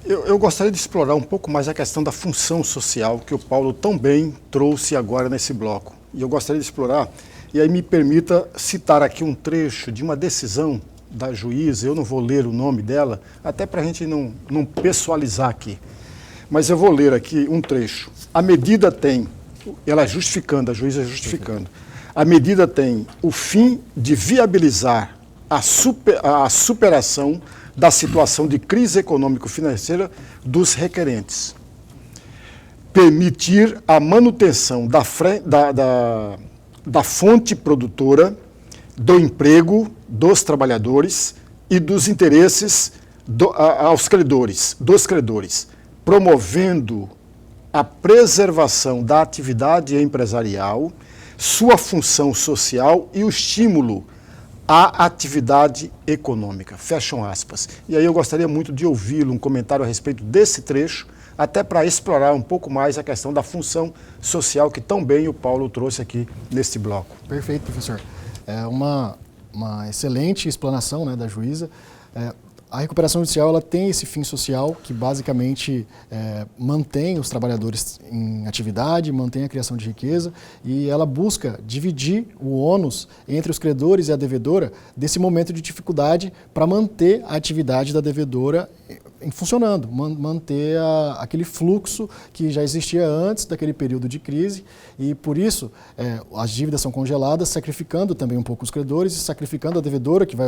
Eu gostaria de explorar um pouco mais a questão da função social que o Paulo tão bem trouxe agora nesse bloco. E eu gostaria de explorar, e aí me permita citar aqui um trecho de uma decisão da juíza, eu não vou ler o nome dela, até para a gente não pessoalizar aqui. Mas eu vou ler aqui um trecho. A medida tem, ela justificando, a juíza justificando, a medida tem o fim de viabilizar a superação da situação de crise econômico-financeira dos requerentes. Permitir a manutenção da fonte produtora, do emprego dos trabalhadores e dos interesses dos credores, promovendo a preservação da atividade empresarial, sua função social e o estímulo à atividade econômica. Fecham aspas. E aí eu gostaria muito de ouvi-lo, um comentário a respeito desse trecho, até para explorar um pouco mais a questão da função social que tão bem o Paulo trouxe aqui neste bloco. Perfeito, professor. É uma excelente explanação, né, da juíza. A recuperação judicial ela tem esse fim social que basicamente mantém os trabalhadores em atividade, mantém a criação de riqueza e ela busca dividir o ônus entre os credores e a devedora desse momento de dificuldade para manter a atividade da devedora funcionando, manter aquele fluxo que já existia antes daquele período de crise e por isso as dívidas são congeladas, sacrificando também um pouco os credores e sacrificando a devedora que vai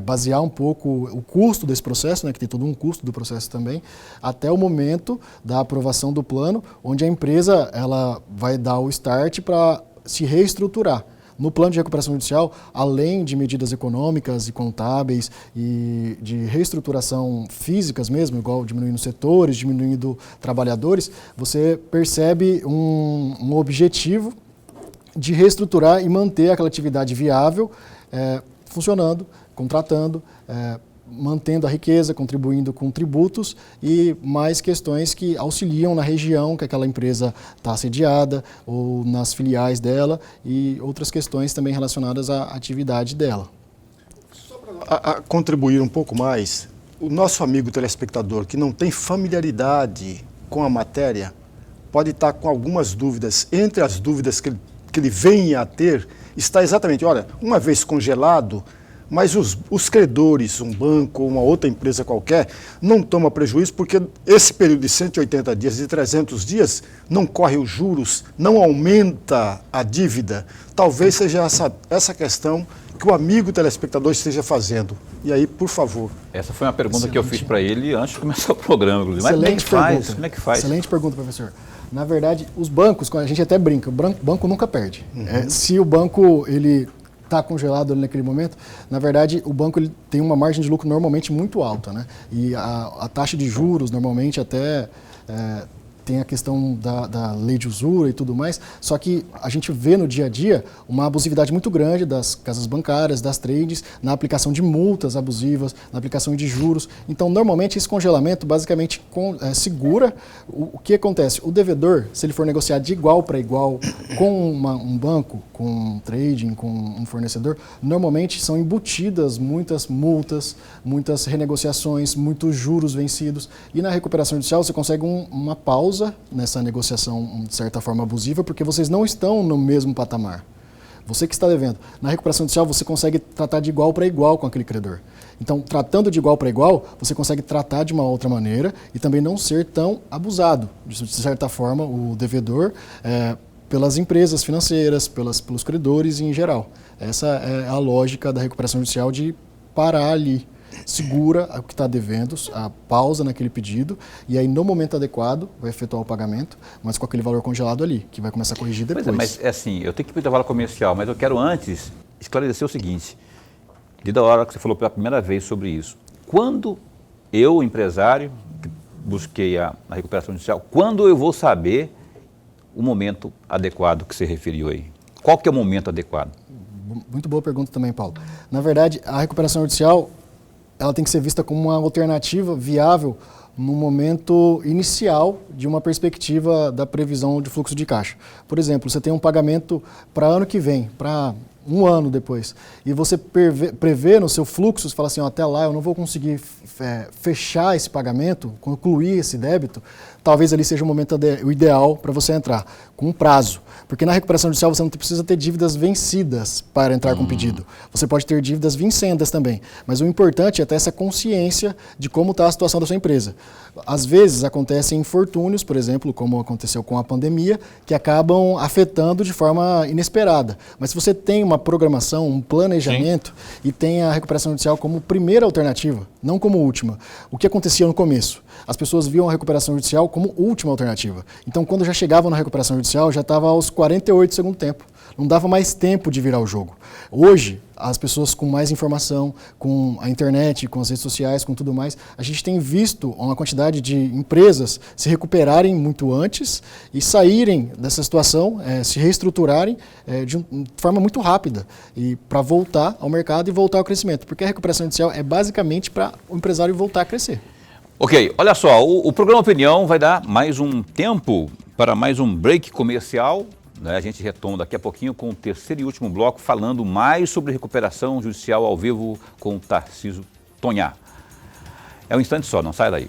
basear um pouco o custo desse processo, né, que tem todo um custo do processo também, até o momento da aprovação do plano, onde a empresa ela vai dar o start para se reestruturar. No plano de recuperação judicial, além de medidas econômicas e contábeis e de reestruturação físicas mesmo, igual diminuindo setores, diminuindo trabalhadores, você percebe um objetivo de reestruturar e manter aquela atividade viável, funcionando, contratando, mantendo a riqueza, contribuindo com tributos e mais questões que auxiliam na região que aquela empresa está sediada ou nas filiais dela e outras questões também relacionadas à atividade dela. Só para contribuir um pouco mais, o nosso amigo telespectador que não tem familiaridade com a matéria pode estar com algumas dúvidas. Entre as dúvidas que ele venha a ter está exatamente, olha, uma vez congelado, mas os credores, um banco ou uma outra empresa qualquer, não toma prejuízo porque esse período de 180 dias, de 300 dias, não corre os juros, não aumenta a dívida. Talvez seja essa questão que o amigo telespectador esteja fazendo. E aí, por favor. Essa foi uma pergunta que eu fiz para ele antes de começar o programa, inclusive. Excelente pergunta. Como é que faz? Excelente pergunta, professor. Na verdade, os bancos, a gente até brinca, o banco nunca perde. Uhum. Se o banco ele está congelado ali naquele momento, na verdade o banco ele tem uma margem de lucro normalmente muito alta, né? E a taxa de juros normalmente até tem a questão da lei de usura e tudo mais, só que a gente vê no dia a dia uma abusividade muito grande das casas bancárias, das trades, na aplicação de multas abusivas, na aplicação de juros. Então, normalmente, esse congelamento basicamente segura o que acontece. O devedor, se ele for negociar de igual para igual com um banco, com um trading, com um fornecedor, normalmente são embutidas muitas multas, muitas renegociações, muitos juros vencidos. E na recuperação judicial você consegue uma pausa nessa negociação, de certa forma abusiva, porque vocês não estão no mesmo patamar. Você que está devendo. Na recuperação judicial, você consegue tratar de igual para igual com aquele credor. Então, tratando de igual para igual, você consegue tratar de uma outra maneira e também não ser tão abusado. De certa forma, o devedor, pelas empresas financeiras, pelos credores em geral. Essa é a lógica da recuperação judicial, de parar ali. segura o que está devendo, a pausa naquele pedido, e aí no momento adequado vai efetuar o pagamento, mas com aquele valor congelado ali, que vai começar a corrigir depois. Pois é, mas é assim, eu tenho que ir para o intervalo comercial, mas eu quero antes esclarecer o seguinte, desde a hora que você falou pela primeira vez sobre isso, quando eu, empresário, que busquei a recuperação judicial, quando eu vou saber o momento adequado que você referiu aí? Qual que é o momento adequado? Muito boa pergunta também, Paulo. Na verdade, a recuperação judicial ela tem que ser vista como uma alternativa viável no momento inicial de uma perspectiva da previsão de fluxo de caixa. Por exemplo, você tem um pagamento para ano que vem, para um ano depois, e você prevê no seu fluxo, você fala assim, ó, até lá eu não vou conseguir fechar esse pagamento, concluir esse débito, talvez ali seja o momento o ideal para você entrar, com um prazo. Porque na recuperação judicial você não precisa ter dívidas vencidas para entrar com pedido. Você pode ter dívidas vincendas também. Mas o importante é ter essa consciência de como está a situação da sua empresa. Às vezes acontecem infortúnios, por exemplo, como aconteceu com a pandemia, que acabam afetando de forma inesperada. Mas se você tem uma programação, um planejamento, e tem a recuperação judicial como primeira alternativa, não como última. O que acontecia no começo? As pessoas viam a recuperação judicial como última alternativa. Então, quando já chegavam na recuperação judicial, já estava aos 48 do segundo tempo. Não dava mais tempo de virar o jogo. Hoje, as pessoas com mais informação, com a internet, com as redes sociais, com tudo mais, a gente tem visto uma quantidade de empresas se recuperarem muito antes e saírem dessa situação, se reestruturarem de forma muito rápida e para voltar ao mercado e voltar ao crescimento. Porque a recuperação judicial é basicamente para o empresário voltar a crescer. Ok, olha só, o programa Opinião vai dar mais um tempo para mais um break comercial. A gente retoma daqui a pouquinho com o terceiro e último bloco, falando mais sobre recuperação judicial ao vivo com o Tarcísio Tonhá. É um instante só, não sai daí.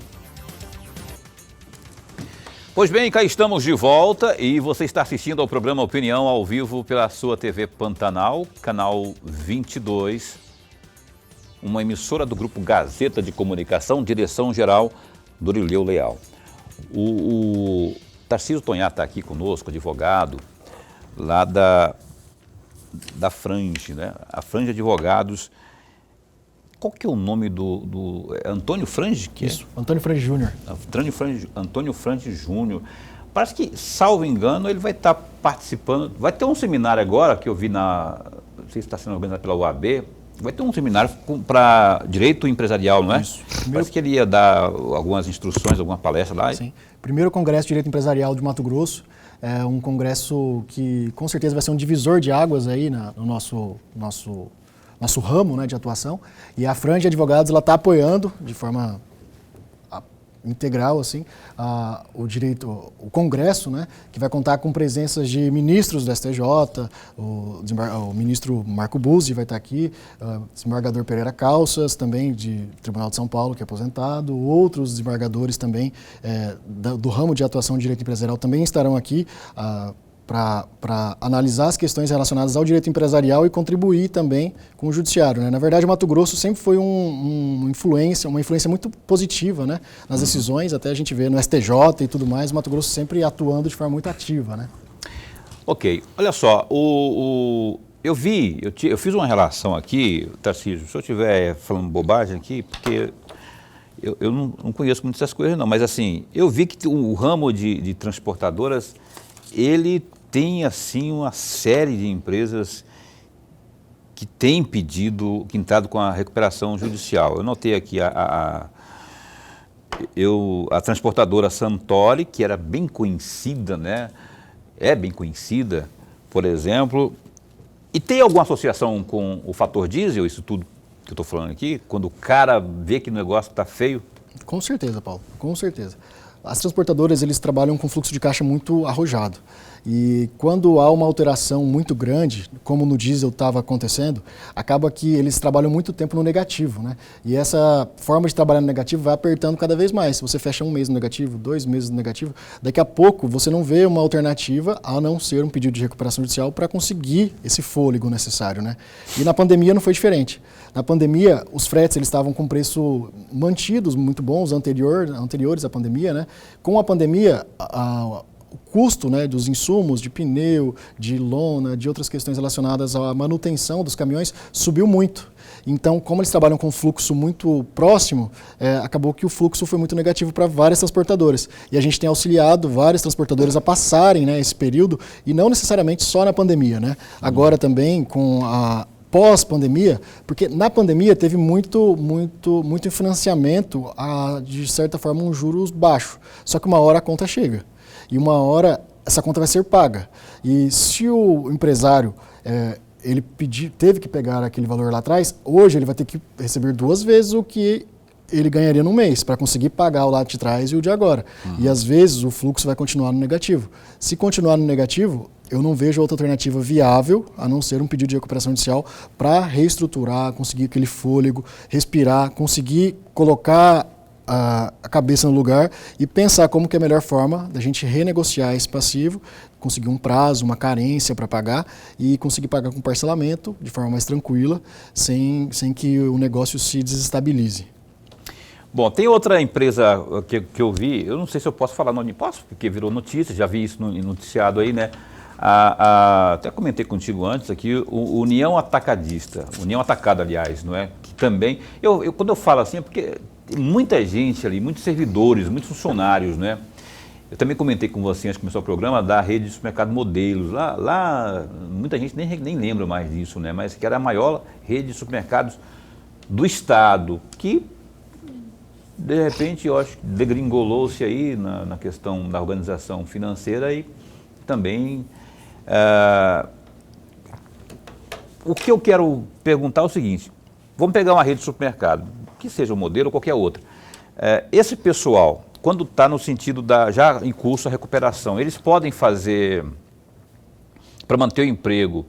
Pois bem, cá estamos de volta e você está assistindo ao programa Opinião ao vivo pela sua TV Pantanal, canal 22, uma emissora do Grupo Gazeta de Comunicação, direção-geral Dorileu Leal. O Tarcísio Tonhá está aqui conosco, advogado, lá da Frange, né? A Frange Advogados. Qual que é o nome é Antônio Frange? Isso, Antônio Frange Júnior. Antônio Frange Júnior. Parece que, salvo engano, ele vai estar participando. Vai ter um seminário agora que eu vi não sei se está sendo organizado pela UAB. Vai ter um seminário para direito empresarial, não é? Isso. Parece que ele ia dar algumas instruções, alguma palestra lá. Sim. Primeiro Congresso de Direito Empresarial de Mato Grosso. É um congresso que com certeza vai ser um divisor de águas aí no nosso ramo, né, de atuação. E a Frange Advogados está apoiando de forma integral assim, o Congresso, né, que vai contar com presenças de ministros do STJ, o ministro Marco Buzzi vai estar aqui, o desembargador Pereira Calças, também de Tribunal de São Paulo, que é aposentado, outros desembargadores também do ramo de atuação de direito empresarial também estarão aqui para analisar as questões relacionadas ao direito empresarial e contribuir também com o judiciário, né? Na verdade, o Mato Grosso sempre foi uma influência muito positiva, né, nas decisões, até a gente vê no STJ e tudo mais, o Mato Grosso sempre atuando de forma muito ativa, né? Ok, olha só, eu fiz uma relação aqui, Tarcísio, se eu estiver falando bobagem aqui, porque eu não conheço muito essas coisas não, mas assim, eu vi que o ramo de transportadoras, ele tem assim uma série de empresas que têm pedido, que entrado com a recuperação judicial. Eu notei aqui a transportadora Santori, que era bem conhecida, né? É bem conhecida, por exemplo. E tem alguma associação com o fator diesel, isso tudo que eu estou falando aqui? Quando o cara vê que o negócio está feio? Com certeza, Paulo, com certeza. As transportadoras, eles trabalham com fluxo de caixa muito arrojado. E quando há uma alteração muito grande, como no diesel estava acontecendo, acaba que eles trabalham muito tempo no negativo, né? E essa forma de trabalhar no negativo vai apertando cada vez mais. Se você fecha um mês no negativo, 2 meses no negativo, daqui a pouco você não vê uma alternativa a não ser um pedido de recuperação judicial para conseguir esse fôlego necessário, né? E na pandemia não foi diferente. Na pandemia, os fretes eles estavam com preço mantidos muito bons, anteriores à pandemia, né? Com a pandemia, custo, né, dos insumos, de pneu, de lona, de outras questões relacionadas à manutenção dos caminhões, subiu muito. Então, como eles trabalham com fluxo muito próximo, acabou que o fluxo foi muito negativo para várias transportadoras. E a gente tem auxiliado várias transportadoras a passarem, né, esse período, e não necessariamente só na pandemia, né? Agora também com a pós-pandemia, porque na pandemia teve muito financiamento de certa forma, um juros baixo. Só que uma hora a conta chega. E uma hora essa conta vai ser paga. E se o empresário ele teve que pegar aquele valor lá atrás, hoje ele vai ter que receber 2 vezes o que ele ganharia no mês para conseguir pagar o lá de trás e o de agora. E às vezes o fluxo vai continuar no negativo. Se continuar no negativo, eu não vejo outra alternativa viável a não ser um pedido de recuperação judicial para reestruturar, conseguir aquele fôlego, respirar, conseguir colocar a cabeça no lugar e pensar como que é a melhor forma da gente renegociar esse passivo, conseguir um prazo, uma carência para pagar e conseguir pagar com parcelamento de forma mais tranquila, sem que o negócio se desestabilize. Bom, tem outra empresa que eu vi, eu não sei se eu posso falar, não posso, porque virou notícia, já vi isso no noticiado aí, né? Até comentei contigo antes aqui, o União Atacadista, União Atacada, aliás, não é? Que também, quando eu falo assim, é porque tem muita gente ali, muitos servidores, muitos funcionários, né? Eu também comentei com você antes de começar o programa da rede de supermercado Modelos. Lá muita gente nem lembra mais disso, né? Mas que era a maior rede de supermercados do estado, que de repente eu acho que degringolou-se aí na questão da organização financeira e também o que eu quero perguntar é o seguinte: vamos pegar uma rede de supermercado, que seja o Modelo ou qualquer outra. Esse pessoal, quando está no sentido já em curso a recuperação, eles podem fazer para manter o emprego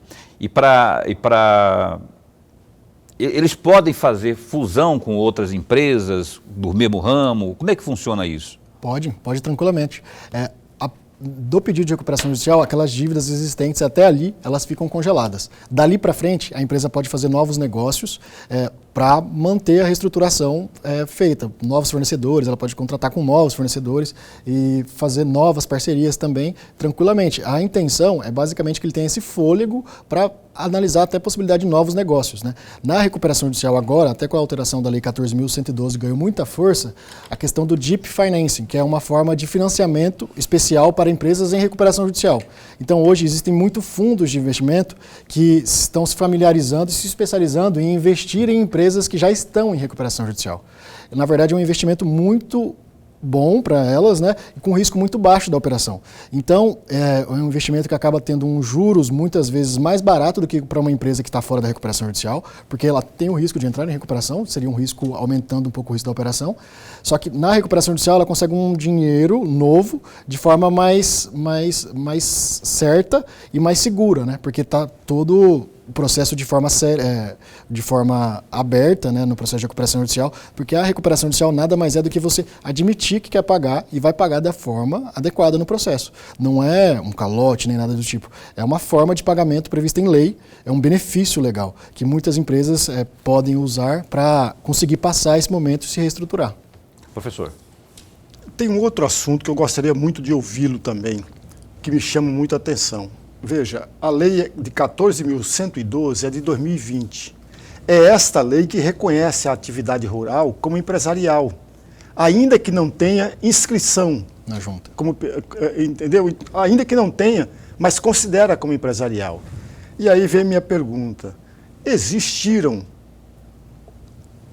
eles podem fazer fusão com outras empresas do mesmo ramo? Como é que funciona isso? Pode tranquilamente. Do pedido de recuperação judicial, aquelas dívidas existentes até ali, elas ficam congeladas. Dali para frente, a empresa pode fazer novos negócios para manter a reestruturação feita. Novos fornecedores, ela pode contratar com novos fornecedores e fazer novas parcerias também, tranquilamente. A intenção é basicamente que ele tenha esse fôlego para analisar até a possibilidade de novos negócios, né? Na recuperação judicial agora, até com a alteração da Lei 14.112 ganhou muita força, a questão do Deep Financing, que é uma forma de financiamento especial para empresas em recuperação judicial. Então hoje existem muitos fundos de investimento que estão se familiarizando e se especializando em investir em empresas que já estão em recuperação judicial. Na verdade é um investimento muito bom para elas, né, e com risco muito baixo da operação. Então, é um investimento que acaba tendo um juros muitas vezes mais barato do que para uma empresa que está fora da recuperação judicial, porque ela tem o risco de entrar em recuperação, seria um risco aumentando um pouco o risco da operação. Só que na recuperação judicial ela consegue um dinheiro novo de forma mais certa e mais segura, né, porque está todo o processo de forma aberta, né, no processo de recuperação judicial, porque a recuperação judicial nada mais é do que você admitir que quer pagar e vai pagar da forma adequada no processo. Não é um calote nem nada do tipo. É uma forma de pagamento prevista em lei, é um benefício legal que muitas empresas podem usar para conseguir passar esse momento e se reestruturar. Professor. Tem um outro assunto que eu gostaria muito de ouvi-lo também, que me chama muito a atenção. Veja, a lei de 14.112 é de 2020. É esta lei que reconhece a atividade rural como empresarial, ainda que não tenha inscrição na junta. Entendeu? Ainda que não tenha, mas considera como empresarial. E aí vem minha pergunta: existiram,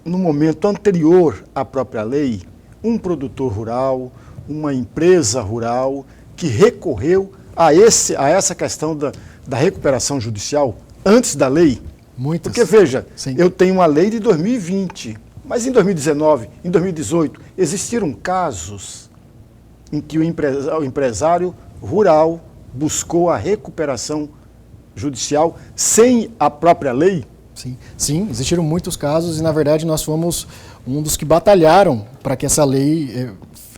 no momento anterior à própria lei, um produtor rural, uma empresa rural que recorreu a essa questão da recuperação judicial antes da lei? Muitas. Porque, veja, Sim. Eu tenho uma lei de 2020, mas em 2019, em 2018, existiram casos em que o empresário rural buscou a recuperação judicial sem a própria lei? Sim, existiram muitos casos e, na verdade, nós fomos um dos que batalharam para que essa lei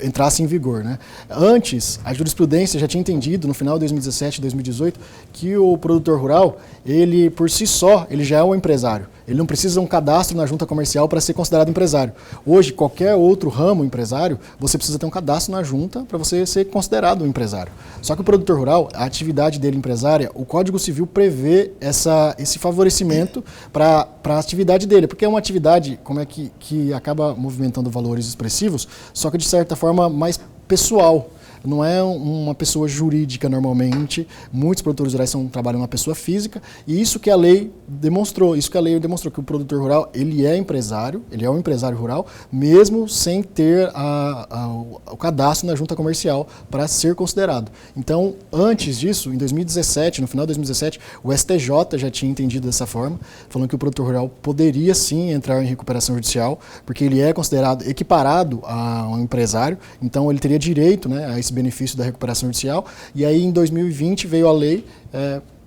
entrasse em vigor, né? Antes, a jurisprudência já tinha entendido, no final de 2017 e 2018, que o produtor rural, ele por si só, ele já é um empresário. Ele não precisa de um cadastro na junta comercial para ser considerado empresário. Hoje, qualquer outro ramo empresário, você precisa ter um cadastro na junta para você ser considerado um empresário. Só que o produtor rural, a atividade dele empresária, o Código Civil prevê esse favorecimento para a atividade dele, porque é uma atividade como é que acaba movimentando valores expressivos, só que de certa forma mais pessoal. Não é uma pessoa jurídica normalmente, muitos produtores rurais trabalham uma pessoa física, e isso que a lei demonstrou, que o produtor rural, ele é empresário, ele é um empresário rural, mesmo sem ter o cadastro na junta comercial para ser considerado. Então, antes disso, em 2017, no final de 2017, o STJ já tinha entendido dessa forma, falando que o produtor rural poderia sim entrar em recuperação judicial, porque ele é considerado equiparado a um empresário, então ele teria direito, né, a esse benefício da recuperação judicial, e aí em 2020 veio a lei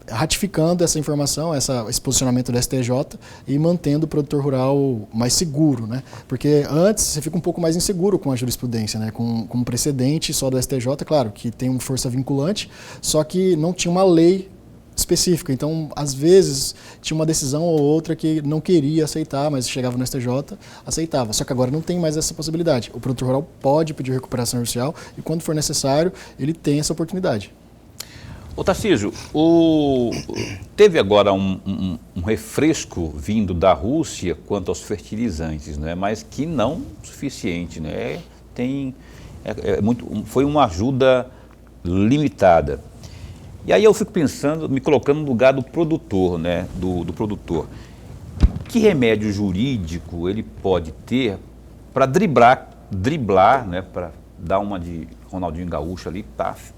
ratificando essa informação, esse posicionamento do STJ e mantendo o produtor rural mais seguro, né? Porque antes você fica um pouco mais inseguro com a jurisprudência, né? Com um precedente só do STJ, claro, que tem uma força vinculante, só que não tinha uma lei específica. Então, às vezes, tinha uma decisão ou outra que não queria aceitar, mas chegava no STJ, aceitava. Só que agora não tem mais essa possibilidade. O produtor rural pode pedir recuperação judicial e, quando for necessário, ele tem essa oportunidade. Ô Tarcísio, teve agora um refresco vindo da Rússia quanto aos fertilizantes, né? Mas que não suficiente, né? Foi uma ajuda limitada. E aí eu fico pensando, me colocando no lugar do produtor, né? Do produtor. Que remédio jurídico ele pode ter para driblar, né? Para dar uma de Ronaldinho Gaúcho ali, paf,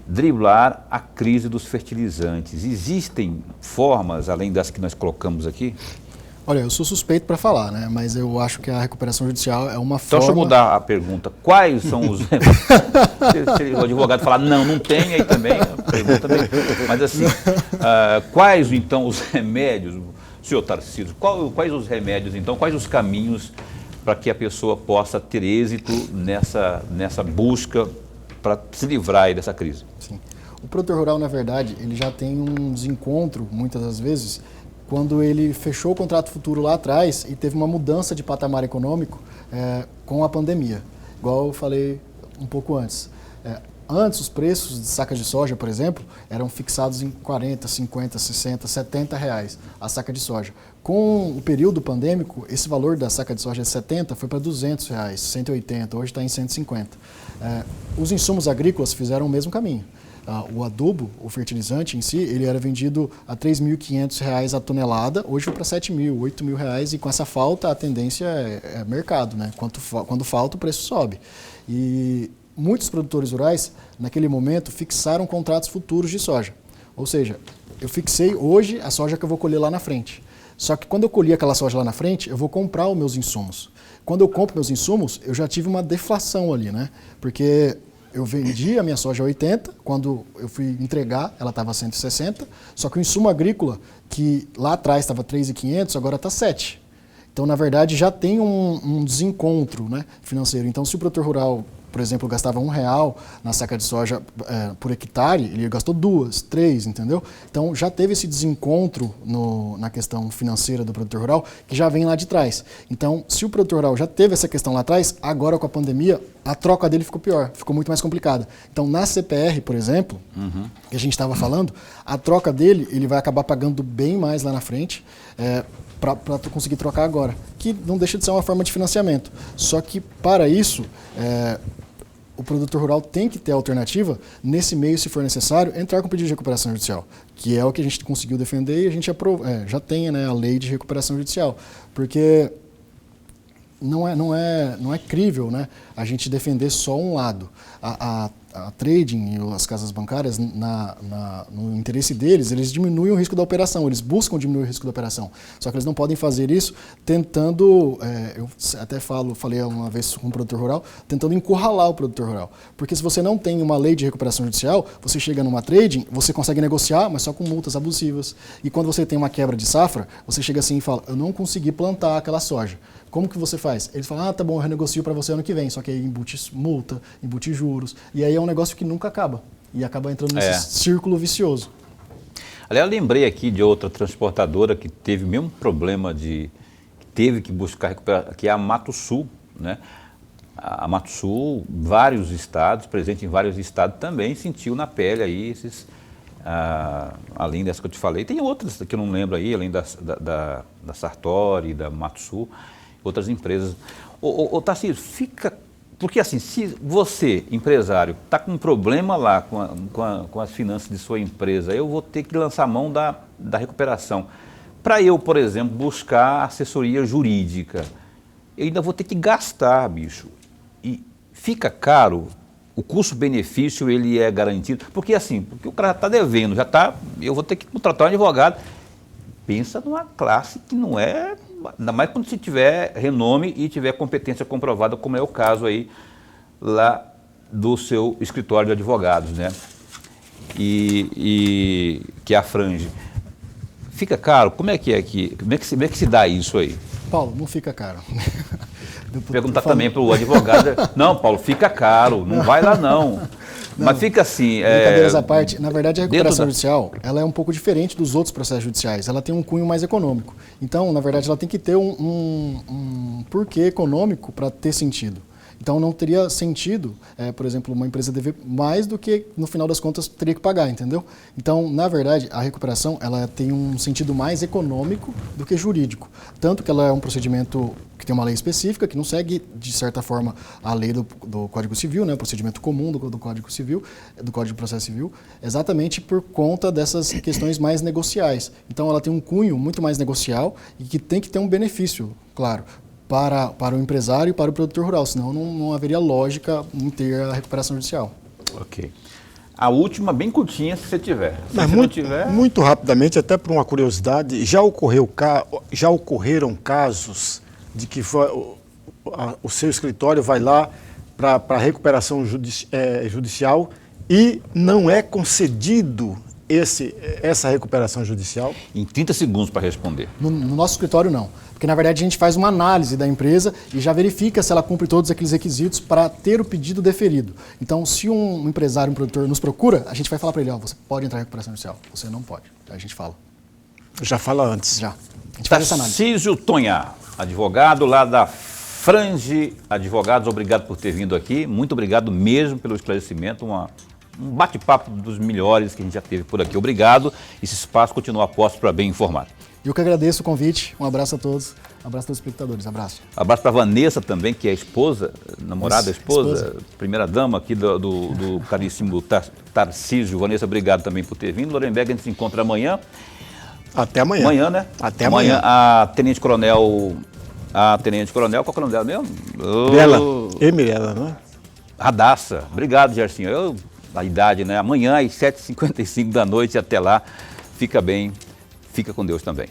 driblar a crise dos fertilizantes. Existem formas, além das que nós colocamos aqui? Olha, eu sou suspeito para falar, né? Mas eu acho que a recuperação judicial é uma Então, forma... deixa eu mudar a pergunta. Quais são os... Se o advogado falar não tem, aí também, a pergunta também. Mas assim, quais então os remédios, senhor Tarcísio, quais os remédios então, quais os caminhos para que a pessoa possa ter êxito nessa busca para se livrar aí dessa crise? Sim. O produtor rural, na verdade, ele já tem um desencontro, muitas das vezes, quando ele fechou o contrato futuro lá atrás e teve uma mudança de patamar econômico com a pandemia, igual eu falei um pouco antes. Antes, os preços de sacas de soja, por exemplo, eram fixados em 40, 50, 60, 70 reais a saca de soja. Com o período pandêmico, esse valor da saca de soja de 70 foi para 200 reais, 180, hoje está em 150. Os insumos agrícolas fizeram o mesmo caminho. O adubo, o fertilizante em si, ele era vendido a R$ 3.500 a tonelada, hoje foi para R$ 7.000, R$ 8.000, e com essa falta a tendência é mercado, né? Quando falta, o preço sobe. E muitos produtores rurais, naquele momento, fixaram contratos futuros de soja. Ou seja, eu fixei hoje a soja que eu vou colher lá na frente. Só que quando eu colhi aquela soja lá na frente, eu vou comprar os meus insumos. Quando eu compro meus insumos, eu já tive uma deflação ali, né? Porque eu vendi a minha soja a 80, quando eu fui entregar, ela estava a 160, só que o insumo agrícola, que lá atrás estava 3.500, agora está 7. Então, na verdade, já tem um desencontro, né, financeiro. Então, se o produtor rural, por exemplo, gastava R$1 na saca de soja por hectare, ele gastou 2, 3, entendeu? Então, já teve esse desencontro na questão financeira do produtor rural, que já vem lá de trás. Então, se o produtor rural já teve essa questão lá atrás, agora com a pandemia, a troca dele ficou pior, ficou muito mais complicada. Então, na CPR, por exemplo, que a gente estava falando, a troca dele, ele vai acabar pagando bem mais lá na frente, para conseguir trocar agora, que não deixa de ser uma forma de financiamento. Só que, para isso, o produtor rural tem que ter alternativa, nesse meio, se for necessário, entrar com pedido de recuperação judicial, que é o que a gente conseguiu defender e a gente já tem, né, a lei de recuperação judicial. Porque não é crível, né, a gente defender só um lado. A trading e as casas bancárias, no interesse deles, eles diminuem o risco da operação, eles buscam diminuir o risco da operação. Só que eles não podem fazer isso tentando, eu até falei uma vez com um produtor rural, tentando encurralar o produtor rural. Porque se você não tem uma lei de recuperação judicial, você chega numa trading, você consegue negociar, mas só com multas abusivas. E quando você tem uma quebra de safra, você chega assim e fala, eu não consegui plantar aquela soja. Como que você faz? Eles falam, tá bom, eu renegocio para você ano que vem, só que aí embute multa, embute juros, e aí é um negócio que nunca acaba, e acaba entrando nesse círculo vicioso. Aliás, eu lembrei aqui de outra transportadora que teve o mesmo problema que teve que buscar recuperar, que é a Mato Sul, né? A Mato Sul, vários estados, presente em vários estados, também sentiu na pele aí além dessa que eu te falei. Tem outras que eu não lembro aí, além da Sartori, da Mato Sul, outras empresas. Tarcísio, porque assim, se você, empresário, está com um problema lá com as finanças de sua empresa, eu vou ter que lançar mão da recuperação. Para eu, por exemplo, buscar assessoria jurídica, eu ainda vou ter que gastar, bicho. E fica caro, o custo-benefício ele é garantido, porque o cara está devendo, eu vou ter que contratar um advogado. Pensa numa classe que não é, ainda mais quando se tiver renome e tiver competência comprovada, como é o caso aí lá do seu escritório de advogados, né? E que é a Frange. Fica caro? Como é que se dá isso aí? Paulo, não fica caro. Perguntar também para o advogado. Não, Paulo, fica caro, não vai lá não. Mas fica assim... Brincadeiras à parte, na verdade a recuperação judicial ela é um pouco diferente dos outros processos judiciais, ela tem um cunho mais econômico. Então, na verdade, ela tem que ter um porquê econômico para ter sentido. Então não teria sentido, por exemplo, uma empresa dever mais do que, no final das contas, teria que pagar, entendeu? Então, na verdade, a recuperação ela tem um sentido mais econômico do que jurídico. Tanto que ela é um procedimento que tem uma lei específica, que não segue, de certa forma, a lei do Código Civil, né, o procedimento comum do Código Civil, do Código de Processo Civil, exatamente por conta dessas questões mais negociais. Então, ela tem um cunho muito mais negocial e que tem que ter um benefício, claro, para o empresário e para o produtor rural, senão não haveria lógica em ter a recuperação judicial. Ok. A última, bem curtinha, se você tiver. Mas muito rapidamente, até por uma curiosidade, já ocorreram casos de que o seu escritório vai lá para a recuperação judicial e não é concedido essa recuperação judicial? Em 30 segundos para responder. No nosso escritório, não. Porque, na verdade, a gente faz uma análise da empresa e já verifica se ela cumpre todos aqueles requisitos para ter o pedido deferido. Então, se um empresário, um produtor nos procura, a gente vai falar para ele, você pode entrar em recuperação judicial, você não pode. A gente fala. Já fala antes. Já. A gente faz essa análise. Tarcísio Tonhá, advogado lá da Frange Advogados, obrigado por ter vindo aqui. Muito obrigado mesmo pelo esclarecimento. Um bate-papo dos melhores que a gente já teve por aqui. Obrigado. Esse espaço continua a posto para bem informado. Eu que agradeço o convite. Um abraço a todos. Um abraço a todos os espectadores. Abraço. Abraço para a Vanessa também, que é a esposa, namorada, esposa, primeira dama aqui do caríssimo Tarcísio. Vanessa, obrigado também por ter vindo. Lorenberg, a gente se encontra amanhã. Até amanhã. Amanhã, né? Até amanhã. A Tenente Coronel, qual é o nome dela mesmo? Mirella, não é? Radassa. Obrigado, Gersinho. A idade, né? Amanhã às 7h55 da noite, até lá. Fica bem. Fica com Deus também.